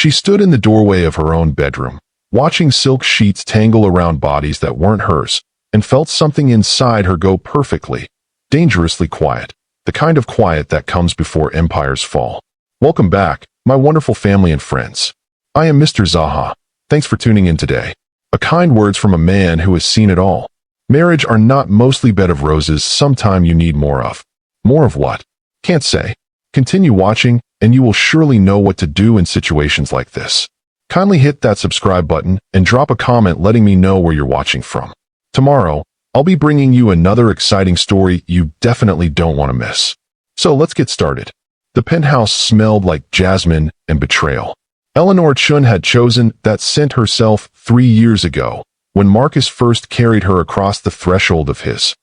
She stood in the doorway of her own bedroom, watching silk sheets tangle around bodies that weren't hers, and felt something inside her go perfectly, dangerously quiet, the kind of quiet that comes before empires fall. Welcome back, my wonderful family and friends. I am Mr. Zaha. Thanks for tuning in today. A kind words from a man who has seen it all. Marriage are not mostly bed of roses. Sometime you need more of. More of what? Can't say. Continue watching, and you will surely know what to do in situations like this. Kindly hit that subscribe button and drop a comment letting me know where you're watching from. Tomorrow, I'll be bringing you another exciting story you definitely don't want to miss. So let's get started. The penthouse smelled like jasmine and betrayal. Eleanor Chun had chosen that scent herself 3 years ago, when Marcus first carried her across the threshold of his,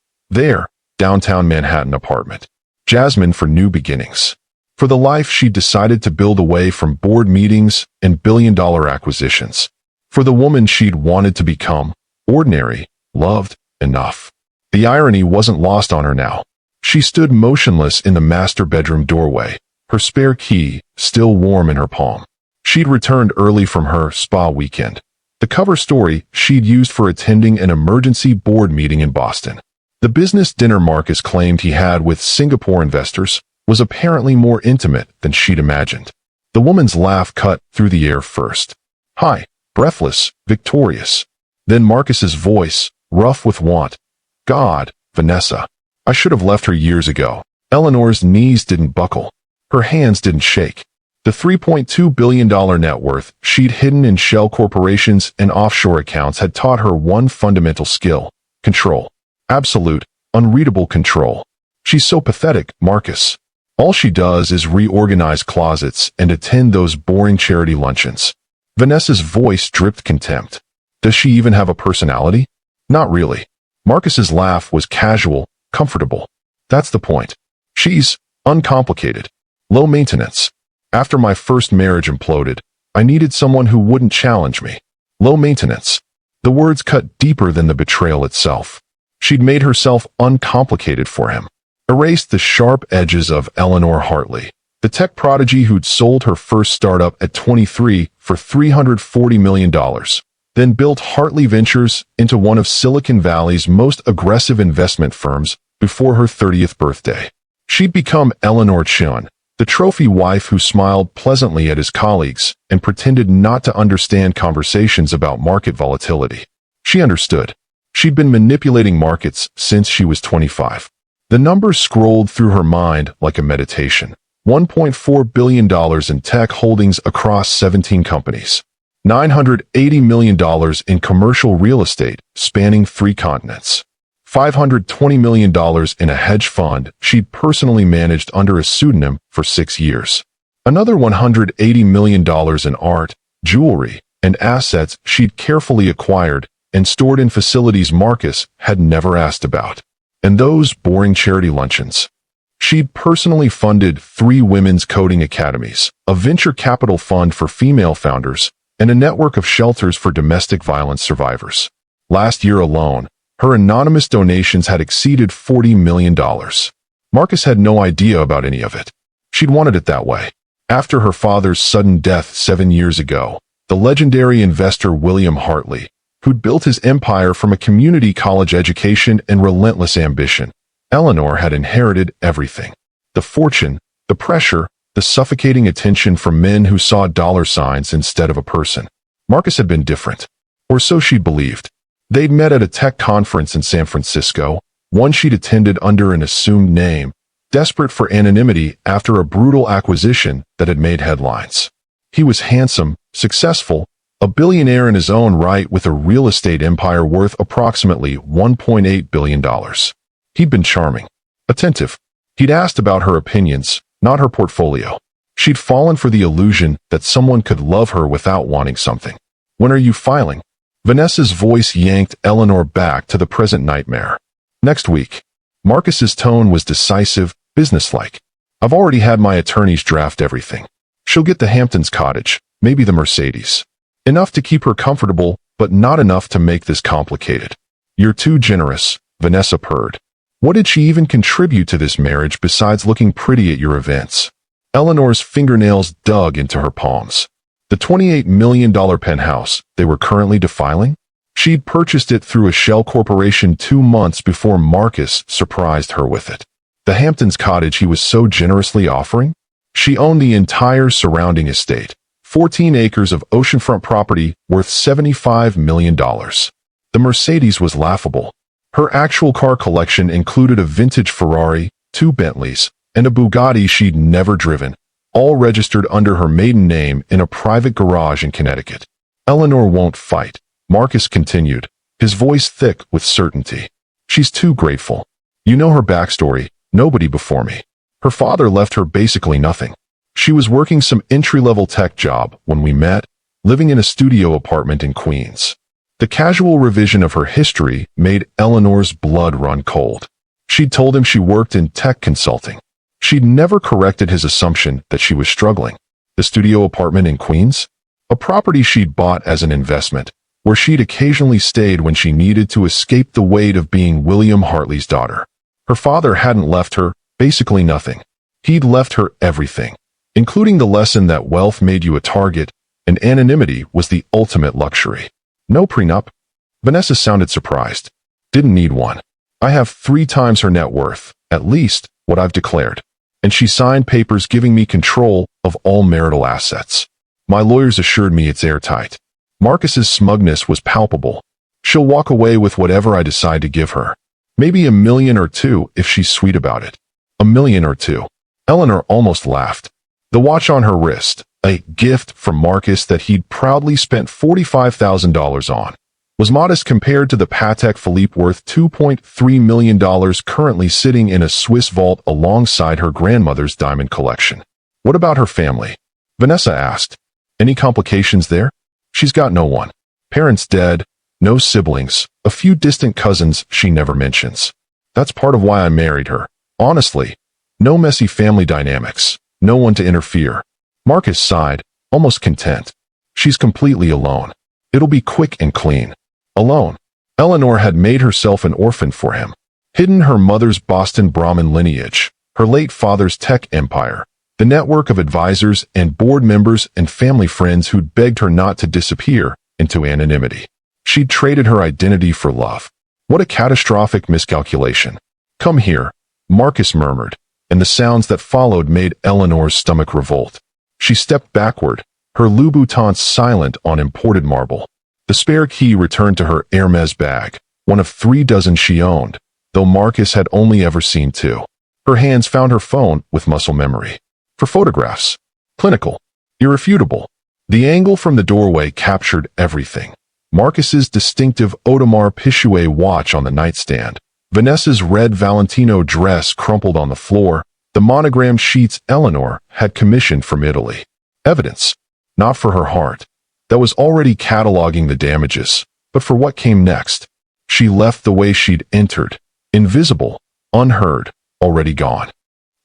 downtown Manhattan apartment. Jasmine for new beginnings. For the life she'd decided to build away from board meetings and billion-dollar acquisitions. For the woman she'd wanted to become, ordinary, loved, enough. The irony wasn't lost on her now. She stood motionless in the master bedroom doorway, her spare key still warm in her palm. She'd returned early from her spa weekend. The cover story she'd used for attending an emergency board meeting in Boston. The business dinner Marcus claimed he had with Singapore investors was apparently more intimate than she'd imagined. The woman's laugh cut through the air first. High, breathless, victorious. Then Marcus's voice, rough with want. God, Vanessa. I should have left her years ago. Eleanor's knees didn't buckle. Her hands didn't shake. The $3.2 billion net worth she'd hidden in shell corporations and offshore accounts had taught her one fundamental skill: control. Absolute, unreadable control. She's so pathetic, Marcus. All she does is reorganize closets and attend those boring charity luncheons. Vanessa's voice dripped contempt. Does she even have a personality? Not really. Marcus's laugh was casual, comfortable. That's the point. She's uncomplicated. Low maintenance. After my first marriage imploded, I needed someone who wouldn't challenge me. Low maintenance. The words cut deeper than the betrayal itself. She'd made herself uncomplicated for him. Erased the sharp edges of Eleanor Hartley, the tech prodigy who'd sold her first startup at 23 for $340 million, then built Hartley Ventures into one of Silicon Valley's most aggressive investment firms before her 30th birthday. She'd become Eleanor Chun, the trophy wife who smiled pleasantly at his colleagues and pretended not to understand conversations about market volatility. She understood. She'd been manipulating markets since she was 25. The numbers scrolled through her mind like a meditation. $1.4 billion in tech holdings across 17 companies. $980 million in commercial real estate spanning 3 continents. $520 million in a hedge fund she'd personally managed under a pseudonym for 6 years. Another $180 million in art, jewelry, and assets she'd carefully acquired and stored in facilities Marcus had never asked about. And those boring charity luncheons. She'd personally funded 3 women's coding academies, a venture capital fund for female founders, and a network of shelters for domestic violence survivors. Last year alone, her anonymous donations had exceeded $40 million. Marcus had no idea about any of it. She'd wanted it that way. After her father's sudden death 7 years ago, the legendary investor William Hartley, who'd built his empire from a community college education and relentless ambition, Eleanor had inherited everything. The fortune, the pressure, the suffocating attention from men who saw dollar signs instead of a person. Marcus had been different. Or so she'd believed. They'd met at a tech conference in San Francisco, one she'd attended under an assumed name, desperate for anonymity after a brutal acquisition that had made headlines. He was handsome, successful, a billionaire in his own right with a real estate empire worth approximately $1.8 billion. He'd been charming, attentive. He'd asked about her opinions, not her portfolio. She'd fallen for the illusion that someone could love her without wanting something. When are you filing? Vanessa's voice yanked Eleanor back to the present nightmare. Next week. Marcus's tone was decisive, businesslike. I've already had my attorneys draft everything. She'll get the Hamptons cottage, maybe the Mercedes. Enough to keep her comfortable, but not enough to make this complicated. You're too generous, Vanessa purred. What did she even contribute to this marriage besides looking pretty at your events? Eleanor's fingernails dug into her palms. The $28 million penthouse they were currently defiling? She'd purchased it through a shell corporation 2 months before Marcus surprised her with it. The Hamptons cottage he was so generously offering? She owned the entire surrounding estate, 14 acres of oceanfront property worth $75 million. The Mercedes was laughable. Her actual car collection included a vintage Ferrari, 2 Bentleys, and a Bugatti she'd never driven, all registered under her maiden name in a private garage in Connecticut. Eleanor won't fight, Marcus continued, his voice thick with certainty. She's too grateful. You know her backstory, nobody before me. Her father left her basically nothing. She was working some entry-level tech job when we met, living in a studio apartment in Queens. The casual revision of her history made Eleanor's blood run cold. She'd told him she worked in tech consulting. She'd never corrected his assumption that she was struggling. The studio apartment in Queens? A property she'd bought as an investment, where she'd occasionally stayed when she needed to escape the weight of being William Hartley's daughter. Her father hadn't left her basically nothing. He'd left her everything, including the lesson that wealth made you a target and anonymity was the ultimate luxury. No prenup? Vanessa sounded surprised. Didn't need one. I have 3 times her net worth, at least what I've declared. And she signed papers giving me control of all marital assets. My lawyers assured me it's airtight. Marcus's smugness was palpable. She'll walk away with whatever I decide to give her. Maybe $1 million or $2 million if she's sweet about it. $1 million or $2 million. Eleanor almost laughed. The watch on her wrist, a gift from Marcus that he'd proudly spent $45,000 on, was modest compared to the Patek Philippe worth $2.3 million currently sitting in a Swiss vault alongside her grandmother's diamond collection. What about her family? Vanessa asked. Any complications there? She's got no one. Parents dead, no siblings, a few distant cousins she never mentions. That's part of why I married her. Honestly, no messy family dynamics, no one to interfere. Marcus sighed, almost content. She's completely alone. It'll be quick and clean. Alone. Eleanor had made herself an orphan for him, hidden her mother's Boston Brahmin lineage, her late father's tech empire, the network of advisors and board members and family friends who'd begged her not to disappear into anonymity. She'd traded her identity for love. What a catastrophic miscalculation. Come here, Marcus murmured, and the sounds that followed made Eleanor's stomach revolt. She stepped backward, her Louboutins silent on imported marble. The spare key returned to her Hermes bag, one of 3 dozen she owned, though Marcus had only ever seen 2. Her hands found her phone with muscle memory. For photographs. Clinical. Irrefutable. The angle from the doorway captured everything. Marcus's distinctive Audemars Piguet watch on the nightstand, Vanessa's red Valentino dress crumpled on the floor, the monogrammed sheets Eleanor had commissioned from Italy. Evidence. Not for her heart, that was already cataloging the damages, but for what came next. She left the way she'd entered, invisible, unheard, already gone.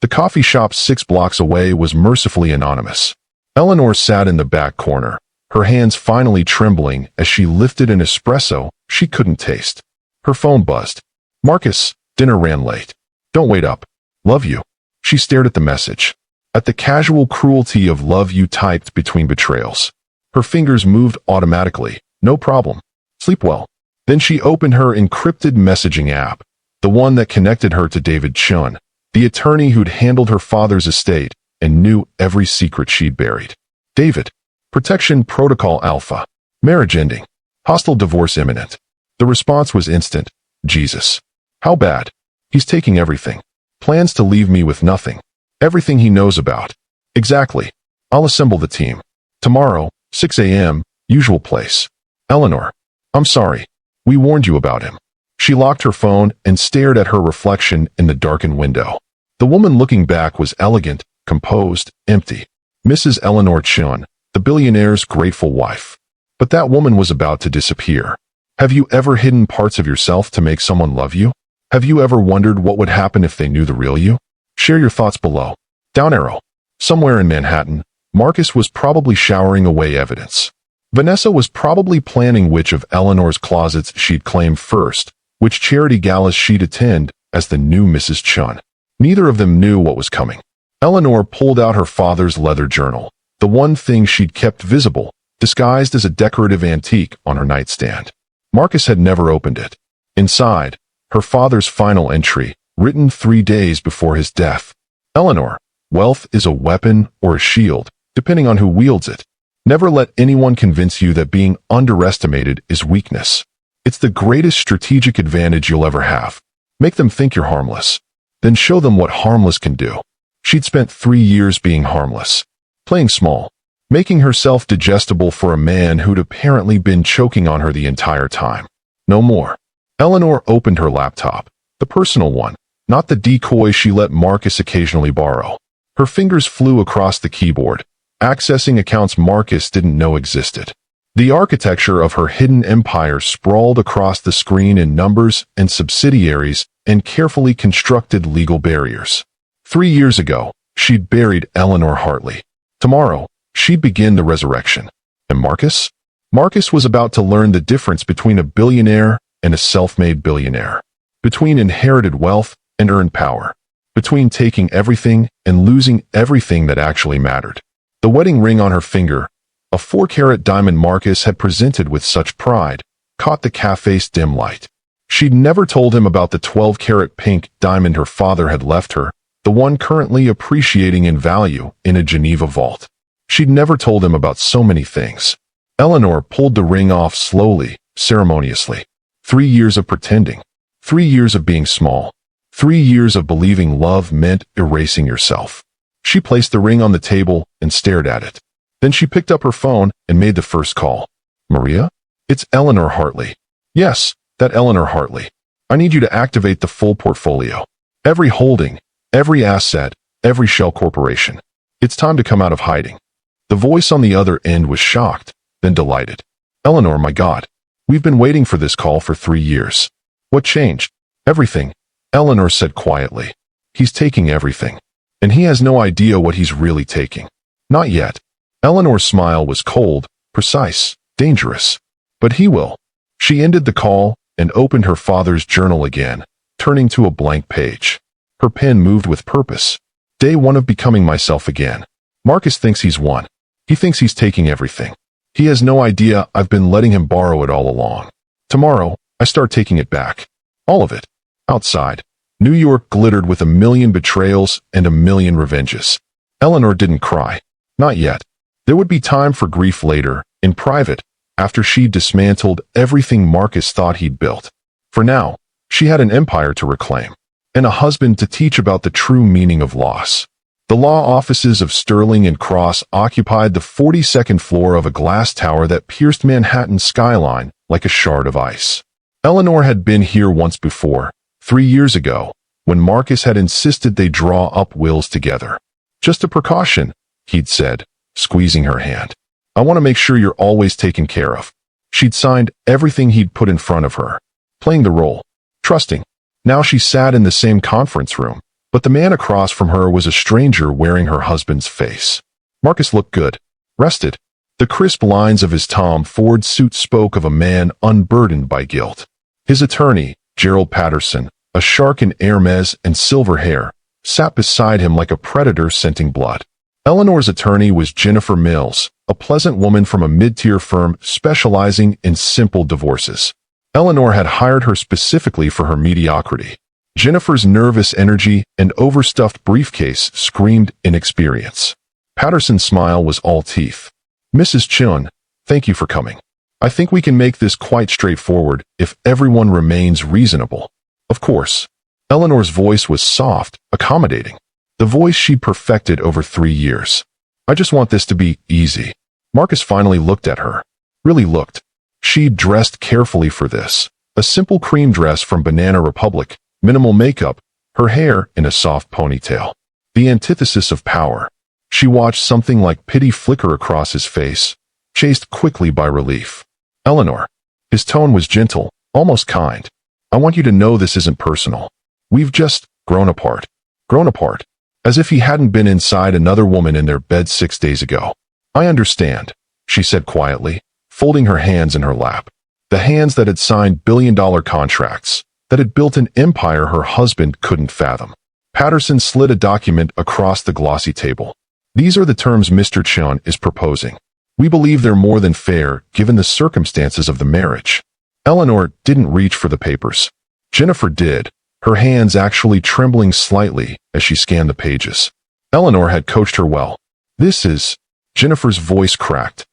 The coffee shop 6 blocks away was mercifully anonymous. Eleanor sat in the back corner, her hands finally trembling as she lifted an espresso she couldn't taste. Her phone buzzed. Marcus, dinner ran late. Don't wait up. Love you. She stared at the message. At the casual cruelty of love you typed between betrayals. Her fingers moved automatically. No problem. Sleep well. Then she opened her encrypted messaging app, the one that connected her to David Chun, the attorney who'd handled her father's estate and knew every secret she'd buried. David. Protection Protocol Alpha. Marriage ending. Hostile divorce imminent. The response was instant. Jesus. How bad? He's taking everything. Plans to leave me with nothing. Everything he knows about. Exactly. I'll assemble the team. Tomorrow, 6 a.m., usual place. Eleanor. I'm sorry. We warned you about him. She locked her phone and stared at her reflection in the darkened window. The woman looking back was elegant, composed, empty. Mrs. Eleanor Chun, the billionaire's grateful wife. But that woman was about to disappear. Have you ever hidden parts of yourself to make someone love you? Have you ever wondered what would happen if they knew the real you? Share your thoughts below. Down arrow. Somewhere in Manhattan, Marcus was probably showering away evidence. Vanessa was probably planning which of Eleanor's closets she'd claim first, which charity galas she'd attend as the new Mrs. Chun. Neither of them knew what was coming. Eleanor pulled out her father's leather journal, The one thing she'd kept visible, disguised as a decorative antique on her nightstand. Marcus had never opened it. Inside, her father's final entry, written 3 days before his death. Eleanor, wealth is a weapon or a shield, depending on who wields it. Never let anyone convince you that being underestimated is weakness. It's the greatest strategic advantage you'll ever have. Make them think you're harmless. Then show them what harmless can do. She'd spent 3 years being harmless. Playing small. Making herself digestible for a man who'd apparently been choking on her the entire time. No more. Eleanor opened her laptop. The personal one, not the decoy she let Marcus occasionally borrow. Her fingers flew across the keyboard, accessing accounts Marcus didn't know existed. The architecture of her hidden empire sprawled across the screen in numbers and subsidiaries and carefully constructed legal barriers. 3 years ago, she'd buried Eleanor Hartley. Tomorrow, she'd begin the resurrection. And Marcus? Marcus was about to learn the difference between a billionaire and a self-made billionaire. Between inherited wealth and earned power. Between taking everything and losing everything that actually mattered. The wedding ring on her finger, a 4-carat diamond Marcus had presented with such pride, caught the cafe's dim light. She'd never told him about the 12-carat pink diamond her father had left her, the one currently appreciating in value in a Geneva vault. She'd never told him about so many things. Eleanor pulled the ring off slowly, ceremoniously. 3 years of pretending. 3 years of being small. 3 years of believing love meant erasing yourself. She placed the ring on the table and stared at it. Then she picked up her phone and made the first call. Maria? It's Eleanor Hartley. Yes, that Eleanor Hartley. I need you to activate the full portfolio. Every holding, every asset, every shell corporation. It's time to come out of hiding. The voice on the other end was shocked, then delighted. Eleanor, my God. We've been waiting for this call for 3 years. What changed? Everything, Eleanor said quietly. He's taking everything. And he has no idea what he's really taking. Not yet. Eleanor's smile was cold, precise, dangerous. But he will. She ended the call and opened her father's journal again, turning to a blank page. Her pen moved with purpose. Day 1 of becoming myself again. Marcus thinks he's won. He thinks he's taking everything. He has no idea I've been letting him borrow it all along. Tomorrow, I start taking it back. All of it. Outside, New York glittered with 1,000,000 betrayals and 1,000,000 revenges. Eleanor didn't cry. Not yet. There would be time for grief later, in private, after she dismantled everything Marcus thought he'd built. For now, she had an empire to reclaim. And a husband to teach about the true meaning of loss. The law offices of Sterling and Cross occupied the 42nd floor of a glass tower that pierced Manhattan's skyline like a shard of ice. Eleanor had been here once before, 3 years ago, when Marcus had insisted they draw up wills together. Just a precaution, he'd said, squeezing her hand. I want to make sure you're always taken care of. She'd signed everything he'd put in front of her, playing the role, trusting. Now she sat in the same conference room, but the man across from her was a stranger wearing her husband's face. Marcus looked good, rested. The crisp lines of his Tom Ford suit spoke of a man unburdened by guilt. His attorney, Gerald Patterson, a shark in Hermes and silver hair, sat beside him like a predator scenting blood. Eleanor's attorney was Jennifer Mills, a pleasant woman from a mid-tier firm specializing in simple divorces. Eleanor had hired her specifically for her mediocrity. Jennifer's nervous energy and overstuffed briefcase screamed inexperience. Patterson's smile was all teeth. Mrs. Chun, thank you for coming. I think we can make this quite straightforward if everyone remains reasonable. Of course. Eleanor's voice was soft, accommodating. The voice she'd perfected over 3 years. I just want this to be easy. Marcus finally looked at her. Really looked. She'd dressed carefully for this. A simple cream dress from Banana Republic, minimal makeup, her hair in a soft ponytail. The antithesis of power. She watched something like pity flicker across his face, chased quickly by relief. Eleanor. His tone was gentle, almost kind. I want you to know this isn't personal. We've just grown apart. Grown apart. As if he hadn't been inside another woman in their bed 6 days ago. I understand, she said quietly, folding her hands in her lap. The hands that had signed billion-dollar contracts, that had built an empire her husband couldn't fathom. Patterson slid a document across the glossy table. These are the terms Mr. Chun is proposing. We believe they're more than fair given the circumstances of the marriage. Eleanor didn't reach for the papers. Jennifer did, her hands actually trembling slightly as she scanned the pages. Eleanor had coached her well. This is... Jennifer's voice cracked.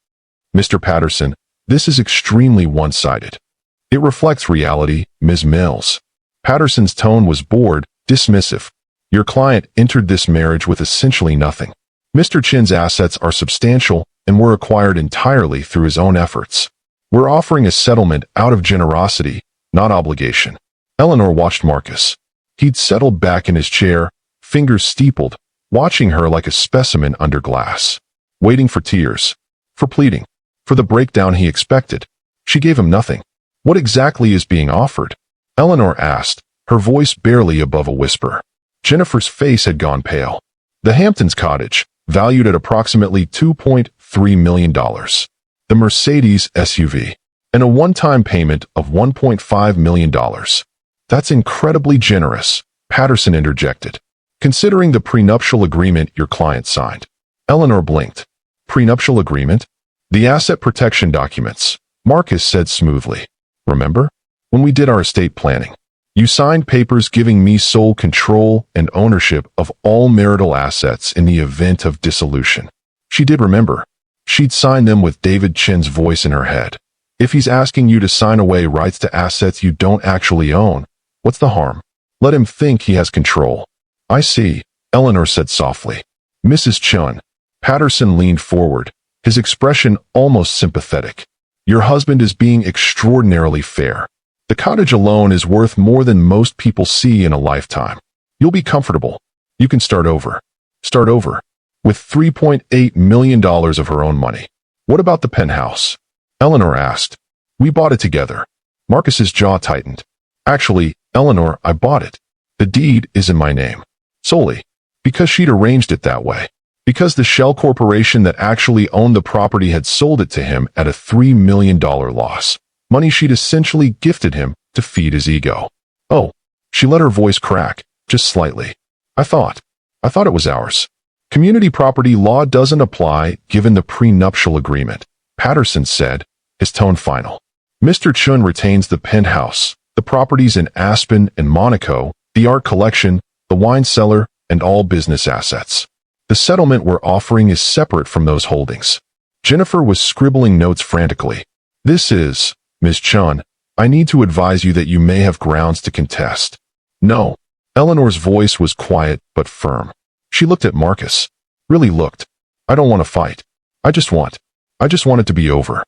Mr. Patterson, this is extremely one-sided. It reflects reality, Ms. Mills. Patterson's tone was bored, dismissive. Your client entered this marriage with essentially nothing. Mr. Chin's assets are substantial and were acquired entirely through his own efforts. We're offering a settlement out of generosity, not obligation. Eleanor watched Marcus. He'd settled back in his chair, fingers steepled, watching her like a specimen under glass. Waiting for tears. For pleading. For the breakdown he expected. She gave him nothing. What exactly is being offered? Eleanor asked, her voice barely above a whisper. Jennifer's face had gone pale. The Hamptons cottage, valued at approximately $2.3 million. The Mercedes SUV. And a one-time payment of $1.5 million. That's incredibly generous, Patterson interjected. Considering the prenuptial agreement your client signed. Eleanor blinked. Prenuptial agreement? The asset protection documents, Marcus said smoothly. Remember? When we did our estate planning. You signed papers giving me sole control and ownership of all marital assets in the event of dissolution. She did remember. She'd signed them with David Chin's voice in her head. If he's asking you to sign away rights to assets you don't actually own, what's the harm? Let him think he has control. I see, Eleanor said softly. Mrs. Chun. Patterson leaned forward, his expression almost sympathetic. Your husband is being extraordinarily fair. The cottage alone is worth more than most people see in a lifetime. You'll be comfortable. You can start over. Start over. With $3.8 million of her own money. What about the penthouse? Eleanor asked. We bought it together. Marcus's jaw tightened. Actually, Eleanor, I bought it. The deed is in my name. Solely. Because she'd arranged it that way. Because the shell corporation that actually owned the property had sold it to him at a $3 million loss. Money she'd essentially gifted him to feed his ego. Oh, she let her voice crack, just slightly. I thought it was ours. Community property law doesn't apply given the prenuptial agreement, Patterson said, his tone final. Mr. Chun retains the penthouse, the properties in Aspen and Monaco, the art collection, the wine cellar, and all business assets. The settlement we're offering is separate from those holdings. Jennifer was scribbling notes frantically. This is, Ms. Chun, I need to advise you that you may have grounds to contest. No. Eleanor's voice was quiet but firm. She looked at Marcus. Really looked. I don't want to fight. I just want it to be over.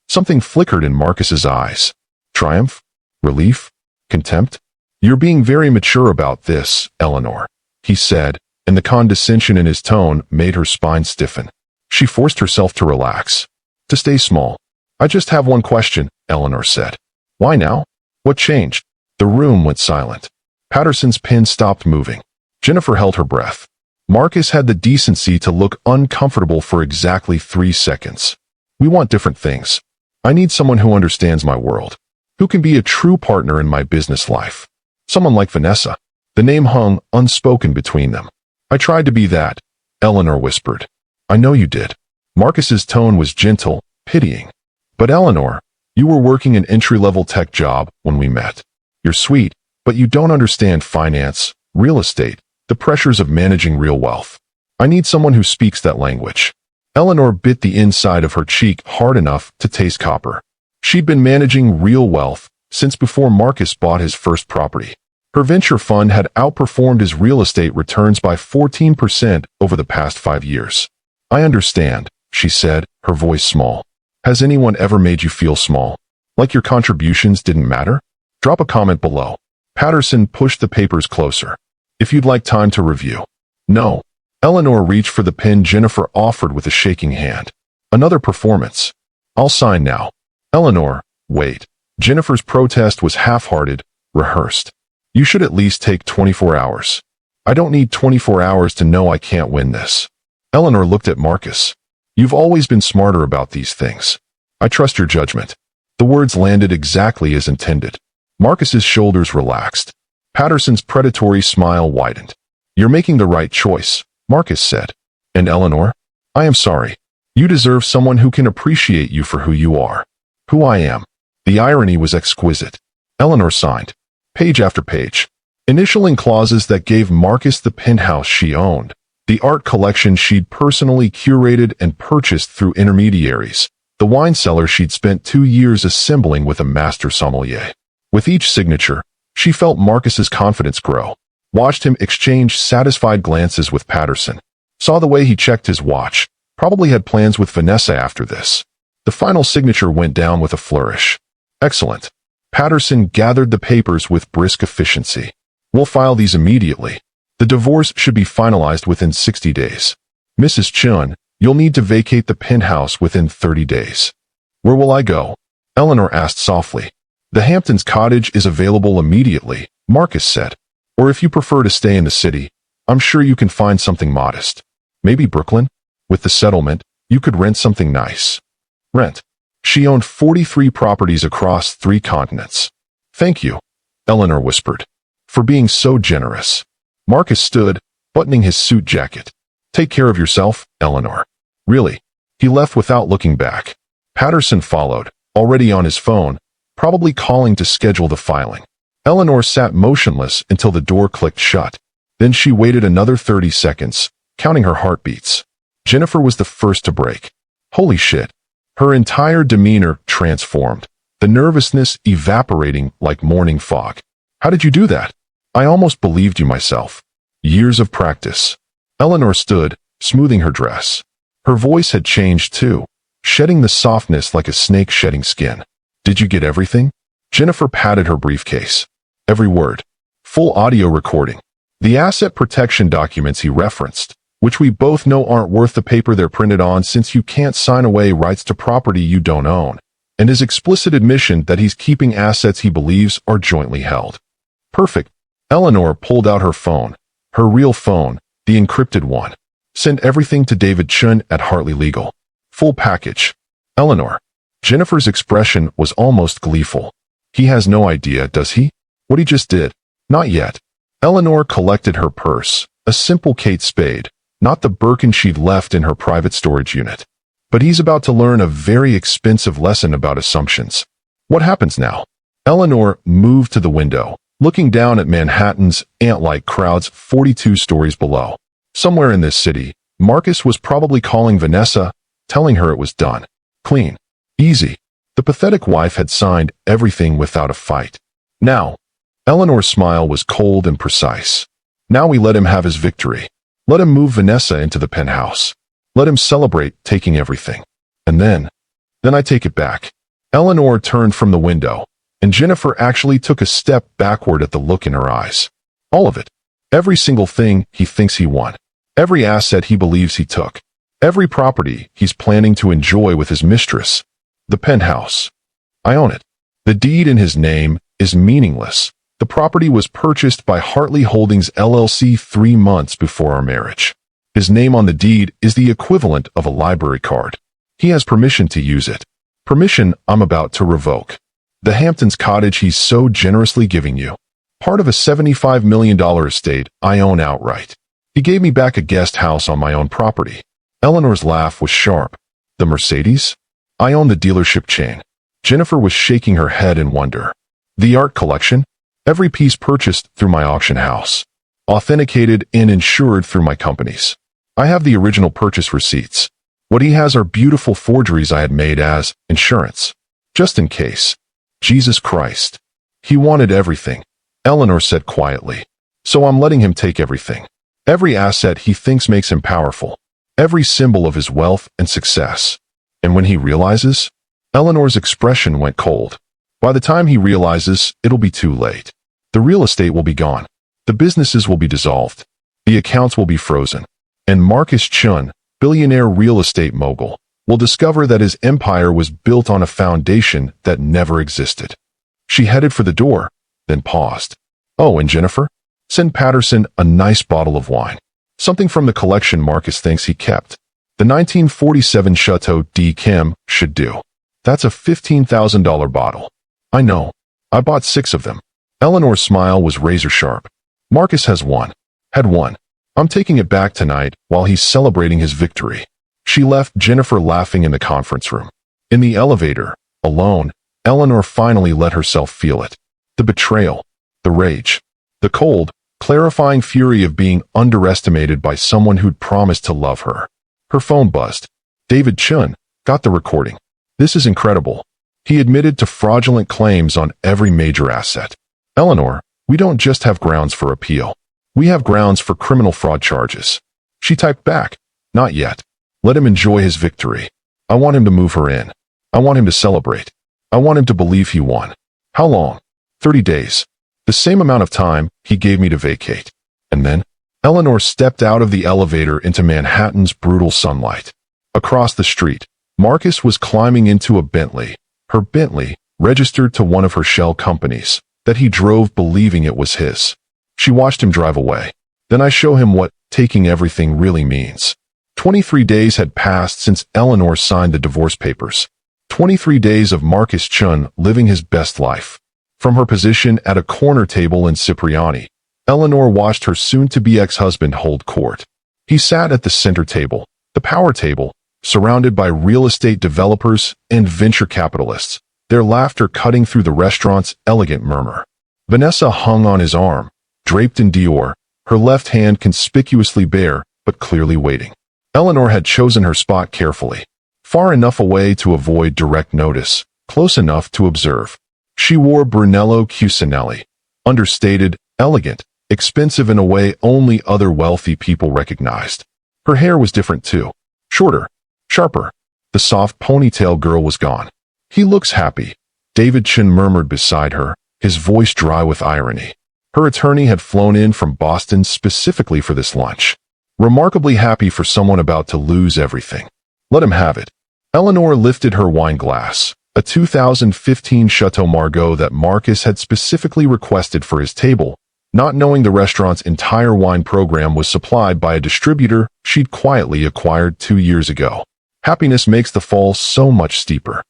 Something flickered in Marcus's eyes. Triumph? Relief? Contempt? You're being very mature about this, Eleanor, he said, and the condescension in his tone made her spine stiffen. She forced herself to relax. To stay small. I just have one question, Eleanor said. Why now? What changed? The room went silent. Patterson's pen stopped moving. Jennifer held her breath. Marcus had the decency to look uncomfortable for exactly 3 seconds. We want different things. I need someone who understands my world. Who can be a true partner in my business life. Someone like Vanessa. The name hung unspoken between them. I tried to be that, Eleanor whispered. I know you did. Marcus's tone was gentle, pitying. But Eleanor, you were working an entry-level tech job when we met. You're sweet, but you don't understand finance, real estate, the pressures of managing real wealth. I need someone who speaks that language. Eleanor bit the inside of her cheek hard enough to taste copper. She'd been managing real wealth since before Marcus bought his first property. Her venture fund had outperformed his real estate returns by 14% over the past 5 years. I understand, she said, her voice small. Has anyone ever made you feel small? Like your contributions didn't matter? Drop a comment below. Patterson pushed the papers closer. If you'd like time to review. No. Eleanor reached for the pen Jennifer offered with a shaking hand. Another performance. I'll sign now. Eleanor, wait. Jennifer's protest was half-hearted, rehearsed. You should at least take 24 hours. I don't need 24 hours to know I can't win this. Eleanor looked at Marcus. You've always been smarter about these things. I trust your judgment. The words landed exactly as intended. Marcus's shoulders relaxed. Patterson's predatory smile widened. You're making the right choice, Marcus said. And Eleanor? I am sorry. You deserve someone who can appreciate you for who you are. Who I am. The irony was exquisite. Eleanor signed. Page after page. Initialing clauses that gave Marcus the penthouse she owned, the art collection she'd personally curated and purchased through intermediaries, the wine cellar she'd spent 2 years assembling with a master sommelier. With each signature, she felt Marcus's confidence grow, watched him exchange satisfied glances with Patterson, saw the way he checked his watch, probably had plans with Vanessa after this. The final signature went down with a flourish. Excellent. Patterson gathered the papers with brisk efficiency. We'll file these immediately. The divorce should be finalized within 60 days. Mrs. Chun, you'll need to vacate the penthouse within 30 days. Where will I go? Eleanor asked softly. The Hamptons cottage is available immediately, Marcus said. Or if you prefer to stay in the city, I'm sure you can find something modest. Maybe Brooklyn? With the settlement, you could rent something nice. Rent. She owned 43 properties across 3 continents. Thank you, Eleanor whispered, for being so generous. Marcus stood, buttoning his suit jacket. Take care of yourself, Eleanor. Really? He left without looking back. Patterson followed, already on his phone, probably calling to schedule the filing. Eleanor sat motionless until the door clicked shut. Then she waited another 30 seconds, counting her heartbeats. Jennifer was the first to break. Holy shit. Her entire demeanor transformed, the nervousness evaporating like morning fog. How did you do that? I almost believed you myself. Years of practice. Eleanor stood, smoothing her dress. Her voice had changed too, shedding the softness like a snake shedding skin. Did you get everything? Jennifer patted her briefcase. Every word. Full audio recording. The asset protection documents he referenced, which we both know aren't worth the paper they're printed on since you can't sign away rights to property you don't own, and his explicit admission that he's keeping assets he believes are jointly held. Perfect. Eleanor pulled out her phone, her real phone, the encrypted one. Send everything to David Chun at Hartley Legal. Full package. Eleanor. Jennifer's expression was almost gleeful. He has no idea, does he? What he just did? Not yet. Eleanor collected her purse, a simple Kate Spade, not the Birkin she'd left in her private storage unit. But he's about to learn a very expensive lesson about assumptions. What happens now? Eleanor moved to the window, looking down at Manhattan's ant-like crowds 42 stories below. Somewhere in this city, Marcus was probably calling Vanessa, telling her it was done. Clean. Easy. The pathetic wife had signed everything without a fight. Now, Eleanor's smile was cold and precise. Now we let him have his victory. Let him move Vanessa into the penthouse. Let him celebrate taking everything. And then I take it back. Eleanor turned from the window, and Jennifer actually took a step backward at the look in her eyes. All of it. Every single thing he thinks he won. Every asset he believes he took. Every property he's planning to enjoy with his mistress. The penthouse. I own it. The deed in his name is meaningless. The property was purchased by Hartley Holdings LLC 3 months before our marriage. His name on the deed is the equivalent of a library card. He has permission to use it. Permission I'm about to revoke. The Hamptons cottage he's so generously giving you. Part of a $75 million estate I own outright. He gave me back a guest house on my own property. Eleanor's laugh was sharp. The Mercedes? I own the dealership chain. Jennifer was shaking her head in wonder. The art collection? Every piece purchased through my auction house. Authenticated and insured through my companies. I have the original purchase receipts. What he has are beautiful forgeries I had made as insurance. Just in case. Jesus Christ. He wanted everything, Eleanor said quietly. So I'm letting him take everything. Every asset he thinks makes him powerful. Every symbol of his wealth and success. And when he realizes? Eleanor's expression went cold. By the time he realizes, it'll be too late. The real estate will be gone. The businesses will be dissolved. The accounts will be frozen. And Marcus Chun, billionaire real estate mogul, will discover that his empire was built on a foundation that never existed. She headed for the door, then paused. Oh, and Jennifer? Send Patterson a nice bottle of wine. Something from the collection Marcus thinks he kept. The 1947 Chateau de Kim should do. That's a $15,000 bottle. I know. I bought 6 of them. Eleanor's smile was razor sharp. Marcus has one. Had one. I'm taking it back tonight while he's celebrating his victory. She left Jennifer laughing in the conference room. In the elevator, alone, Eleanor finally let herself feel it. The betrayal, the rage, the cold, clarifying fury of being underestimated by someone who'd promised to love her. Her phone buzzed. David Chun got the recording. This is incredible. He admitted to fraudulent claims on every major asset. Eleanor, we don't just have grounds for appeal. We have grounds for criminal fraud charges. She typed back, not yet. Let him enjoy his victory. I want him to move her in. I want him to celebrate. I want him to believe he won. How long? 30 days. The same amount of time he gave me to vacate. And then, Eleanor stepped out of the elevator into Manhattan's brutal sunlight. Across the street, Marcus was climbing into a Bentley. Her Bentley, registered to one of her shell companies, that he drove believing it was his. She watched him drive away. Then I show him what taking everything really means. 23 days had passed since Eleanor signed the divorce papers. 23 days of Marcus Chun living his best life. From her position at a corner table in Cipriani, Eleanor watched her soon-to-be ex-husband hold court. He sat at the center table, the power table, surrounded by real estate developers and venture capitalists, their laughter cutting through the restaurant's elegant murmur. Vanessa hung on his arm, draped in Dior, her left hand conspicuously bare, but clearly waiting. Eleanor had chosen her spot carefully, far enough away to avoid direct notice, close enough to observe. She wore Brunello Cucinelli, understated, elegant, expensive in a way only other wealthy people recognized. Her hair was different too. Shorter, sharper. The soft ponytail girl was gone. He looks happy, David Chun murmured beside her, his voice dry with irony. Her attorney had flown in from Boston specifically for this lunch. Remarkably happy for someone about to lose everything. Let him have it. Eleanor lifted her wine glass, a 2015 Chateau Margaux that Marcus had specifically requested for his table, not knowing the restaurant's entire wine program was supplied by a distributor she'd quietly acquired 2 years ago. Happiness makes the fall so much steeper.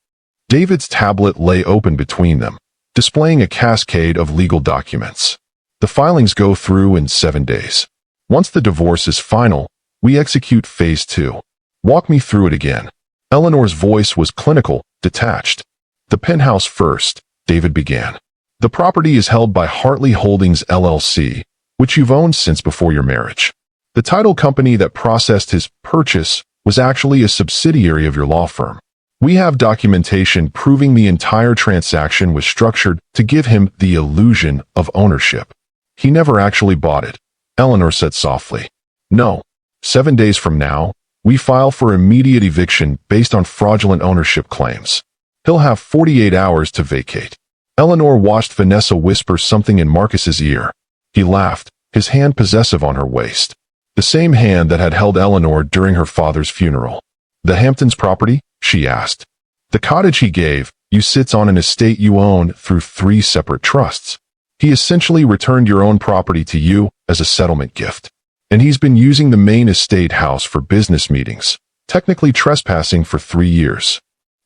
David's tablet lay open between them, displaying a cascade of legal documents. The filings go through in 7 days. Once the divorce is final, we execute phase 2. Walk me through it again. Eleanor's voice was clinical, detached. The penthouse first, David began. The property is held by Hartley Holdings LLC, which you've owned since before your marriage. The title company that processed his purchase was actually a subsidiary of your law firm. We have documentation proving the entire transaction was structured to give him the illusion of ownership. He never actually bought it, Eleanor said softly. No. 7 days from now, we file for immediate eviction based on fraudulent ownership claims. He'll have 48 hours to vacate. Eleanor watched Vanessa whisper something in Marcus's ear. He laughed, his hand possessive on her waist. The same hand that had held Eleanor during her father's funeral. The Hamptons property? She asked. The cottage he gave you sits on an estate you own through 3 separate trusts. He essentially returned your own property to you as a settlement gift. And he's been using the main estate house for business meetings, technically trespassing for 3 years.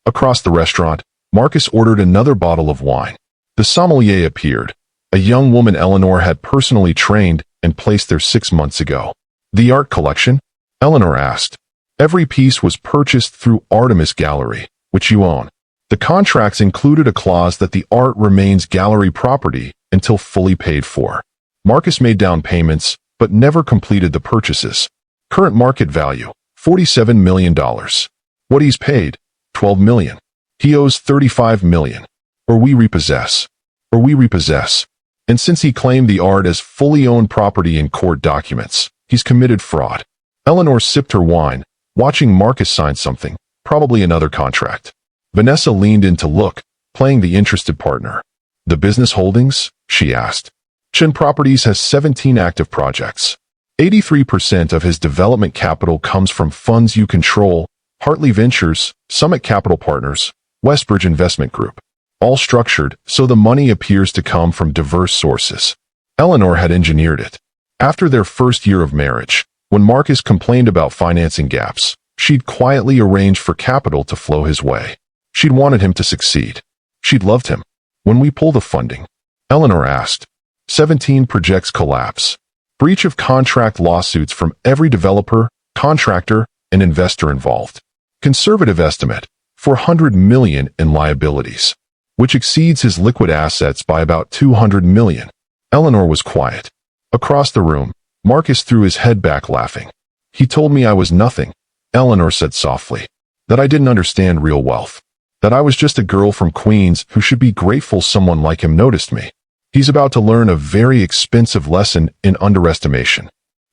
Across the restaurant, Marcus ordered another bottle of wine. The sommelier appeared, a young woman Eleanor had personally trained and placed there 6 months ago. The art collection? Eleanor asked. Every piece was purchased through Artemis Gallery, which you own. The contracts included a clause that the art remains gallery property until fully paid for. Marcus made down payments, but never completed the purchases. Current market value, $47 million. What he's paid, $12 million. He owes $35 million. Or we repossess. And since he claimed the art as fully owned property in court documents, he's committed fraud. Eleanor sipped her wine, watching Marcus sign something, probably another contract. Vanessa leaned in to look, playing the interested partner. The business holdings? She asked. Chun Properties has 17 active projects. 83% of his development capital comes from funds you control, Hartley Ventures, Summit Capital Partners, Westbridge Investment Group. All structured so the money appears to come from diverse sources. Eleanor had engineered it. After their first year of marriage, when Marcus complained about financing gaps, she'd quietly arranged for capital to flow his way. She'd wanted him to succeed. She'd loved him. When we pull the funding, Eleanor asked. 17 projects collapse. Breach of contract lawsuits from every developer, contractor, and investor involved. Conservative estimate, $400 million in liabilities, which exceeds his liquid assets by about $200 million. Eleanor was quiet. Across the room, Marcus threw his head back laughing. He told me I was nothing, Eleanor said softly. That I didn't understand real wealth. That I was just a girl from Queens who should be grateful someone like him noticed me. He's about to learn a very expensive lesson in underestimation.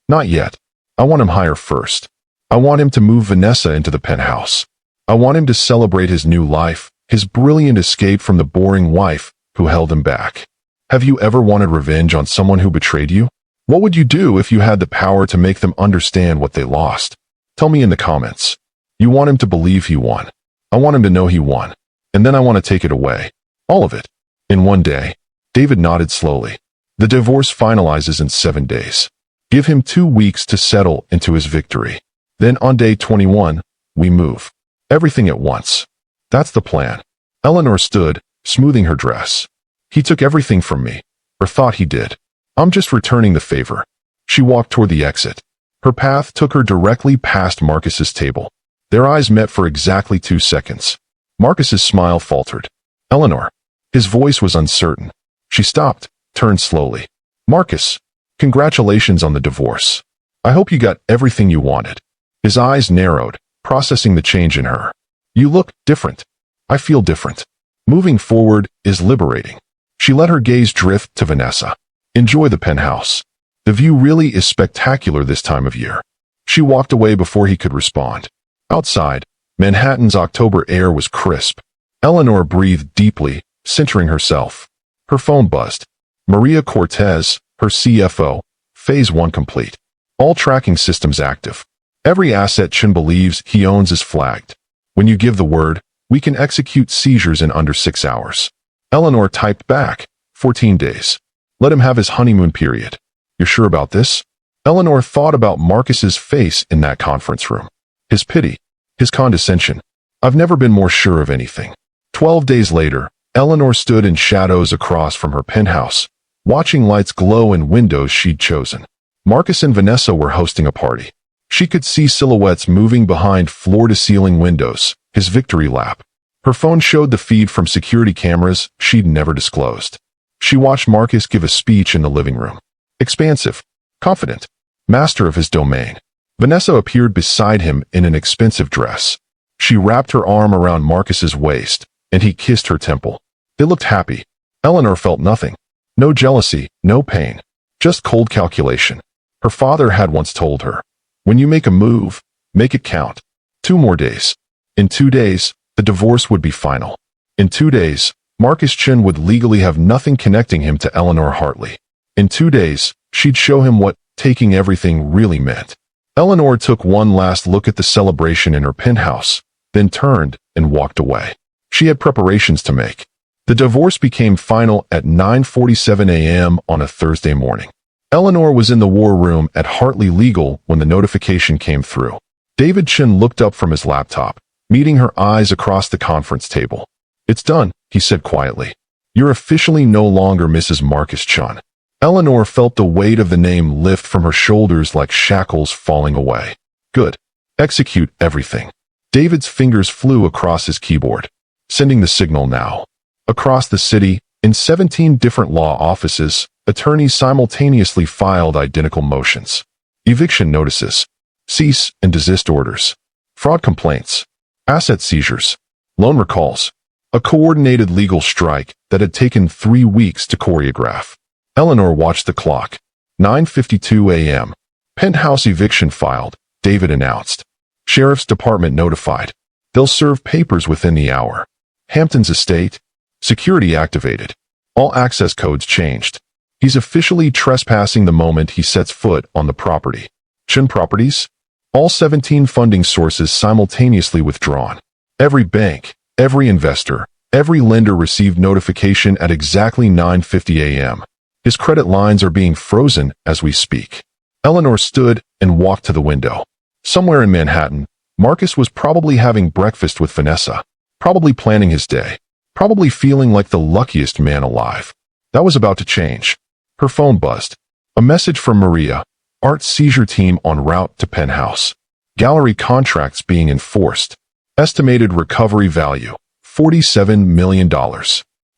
Not yet. I want him higher first. I want him to move Vanessa into the penthouse. I want him to celebrate his new life, his brilliant escape from the boring wife who held him back. Have you ever wanted revenge on someone who betrayed you? What would you do if you had the power to make them understand what they lost? Tell me in the comments. You want him to believe he won. I want him to know he won. And then I want to take it away. All of it. In one day. David nodded slowly. The divorce finalizes in 7 days. Give him 2 weeks to settle into his victory. Then on day 21, we move. Everything at once. That's the plan. Eleanor stood, smoothing her dress. He took everything from me, or thought he did. I'm just returning the favor. She walked toward the exit. Her path took her directly past Marcus's table. Their eyes met for exactly 2 seconds. Marcus's smile faltered. Eleanor. His voice was uncertain. She stopped, turned slowly. Marcus, congratulations on the divorce. I hope you got everything you wanted. His eyes narrowed, processing the change in her. You look different. I feel different. Moving forward is liberating. She let her gaze drift to Vanessa. Enjoy the penthouse. The view really is spectacular this time of year. She walked away before he could respond. Outside, Manhattan's October air was crisp. Eleanor breathed deeply, centering herself. Her phone buzzed. Maria Cortez, her CFO, Phase 1 complete. All tracking systems active. Every asset Chin believes he owns is flagged. When you give the word, we can execute seizures in under 6 hours. Eleanor typed back, 14 days. Let him have his honeymoon period. You're sure about this? Eleanor thought about Marcus's face in that conference room. His pity. His condescension. I've never been more sure of anything. 12 days later, Eleanor stood in shadows across from her penthouse, watching lights glow in windows she'd chosen. Marcus and Vanessa were hosting a party. She could see silhouettes moving behind floor-to-ceiling windows, his victory lap. Her phone showed the feed from security cameras she'd never disclosed. She watched Marcus give a speech in the living room. Expansive, confident, master of his domain. Vanessa appeared beside him in an expensive dress. She wrapped her arm around Marcus's waist, and he kissed her temple. They looked happy. Eleanor felt nothing. No jealousy, no pain. Just cold calculation. Her father had once told her, when you make a move, make it count. 2 more days. In 2 days, the divorce would be final. In 2 days, Marcus Chin would legally have nothing connecting him to Eleanor Hartley. In 2 days, she'd show him what taking everything really meant. Eleanor took one last look at the celebration in her penthouse, then turned and walked away. She had preparations to make. The divorce became final at 9:47 a.m. on a Thursday morning. Eleanor was in the war room at Hartley Legal when the notification came through. David Chin looked up from his laptop, meeting her eyes across the conference table. It's done, he said quietly. You're officially no longer Mrs. Marcus Chin. Eleanor felt the weight of the name lift from her shoulders like shackles falling away. Good. Execute everything. David's fingers flew across his keyboard, sending the signal now. Across the city, in 17 different law offices, attorneys simultaneously filed identical motions. Eviction notices, cease and desist orders, fraud complaints, asset seizures, loan recalls, a coordinated legal strike that had taken 3 weeks to choreograph. Eleanor watched the clock. 9:52 a.m. Penthouse eviction filed, David announced. Sheriff's Department notified. They'll serve papers within the hour. Hampton's estate. Security activated. All access codes changed. He's officially trespassing the moment he sets foot on the property. Chin Properties? All 17 funding sources simultaneously withdrawn. Every bank, every investor, every lender received notification at exactly 9:50 a.m. His credit lines are being frozen as we speak. Eleanor stood and walked to the window. Somewhere in Manhattan, Marcus was probably having breakfast with Vanessa, probably planning his day, probably feeling like the luckiest man alive. That was about to change. Her phone buzzed. A message from Maria. Art seizure team en route to penthouse. Gallery contracts being enforced. Estimated recovery value, $47 million.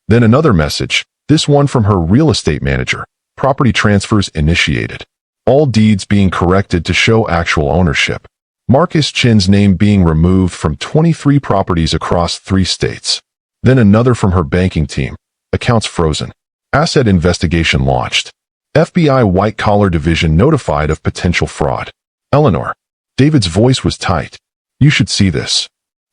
Then another message, this one from her real estate manager. Property transfers initiated. All deeds being corrected to show actual ownership. Marcus Chin's name being removed from 23 properties across 3 states. Then another from her banking team. Accounts frozen. Asset investigation launched. FBI white-collar division notified of potential fraud. Eleanor. David's voice was tight. You should see this.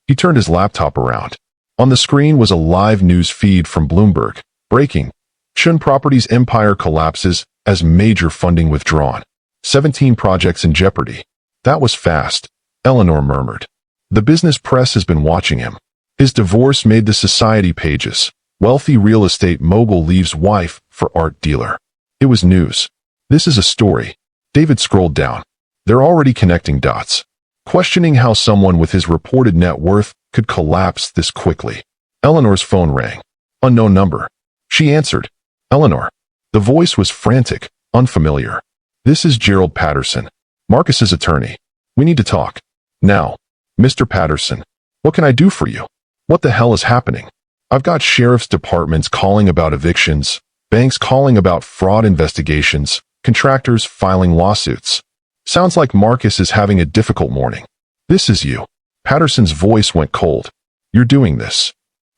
He turned his laptop around. On the screen was a live news feed from Bloomberg. Breaking. Chun Properties empire collapses as major funding withdrawn. 17 projects in jeopardy. That was fast, Eleanor murmured. The business press has been watching him. His divorce made the society pages. Wealthy real estate mogul leaves wife for art dealer. It was news. This is a story. David scrolled down. They're already connecting dots. Questioning how someone with his reported net worth could collapse this quickly. Eleanor's phone rang. Unknown number. She answered. Eleanor. The voice was frantic, unfamiliar. This is Gerald Patterson, Marcus's attorney. We need to talk. Now. Mr. Patterson. What can I do for you? What the hell is happening? I've got sheriff's departments calling about evictions, banks calling about fraud investigations, contractors filing lawsuits. Sounds like Marcus is having a difficult morning. This is you. Patterson's voice went cold. You're doing this.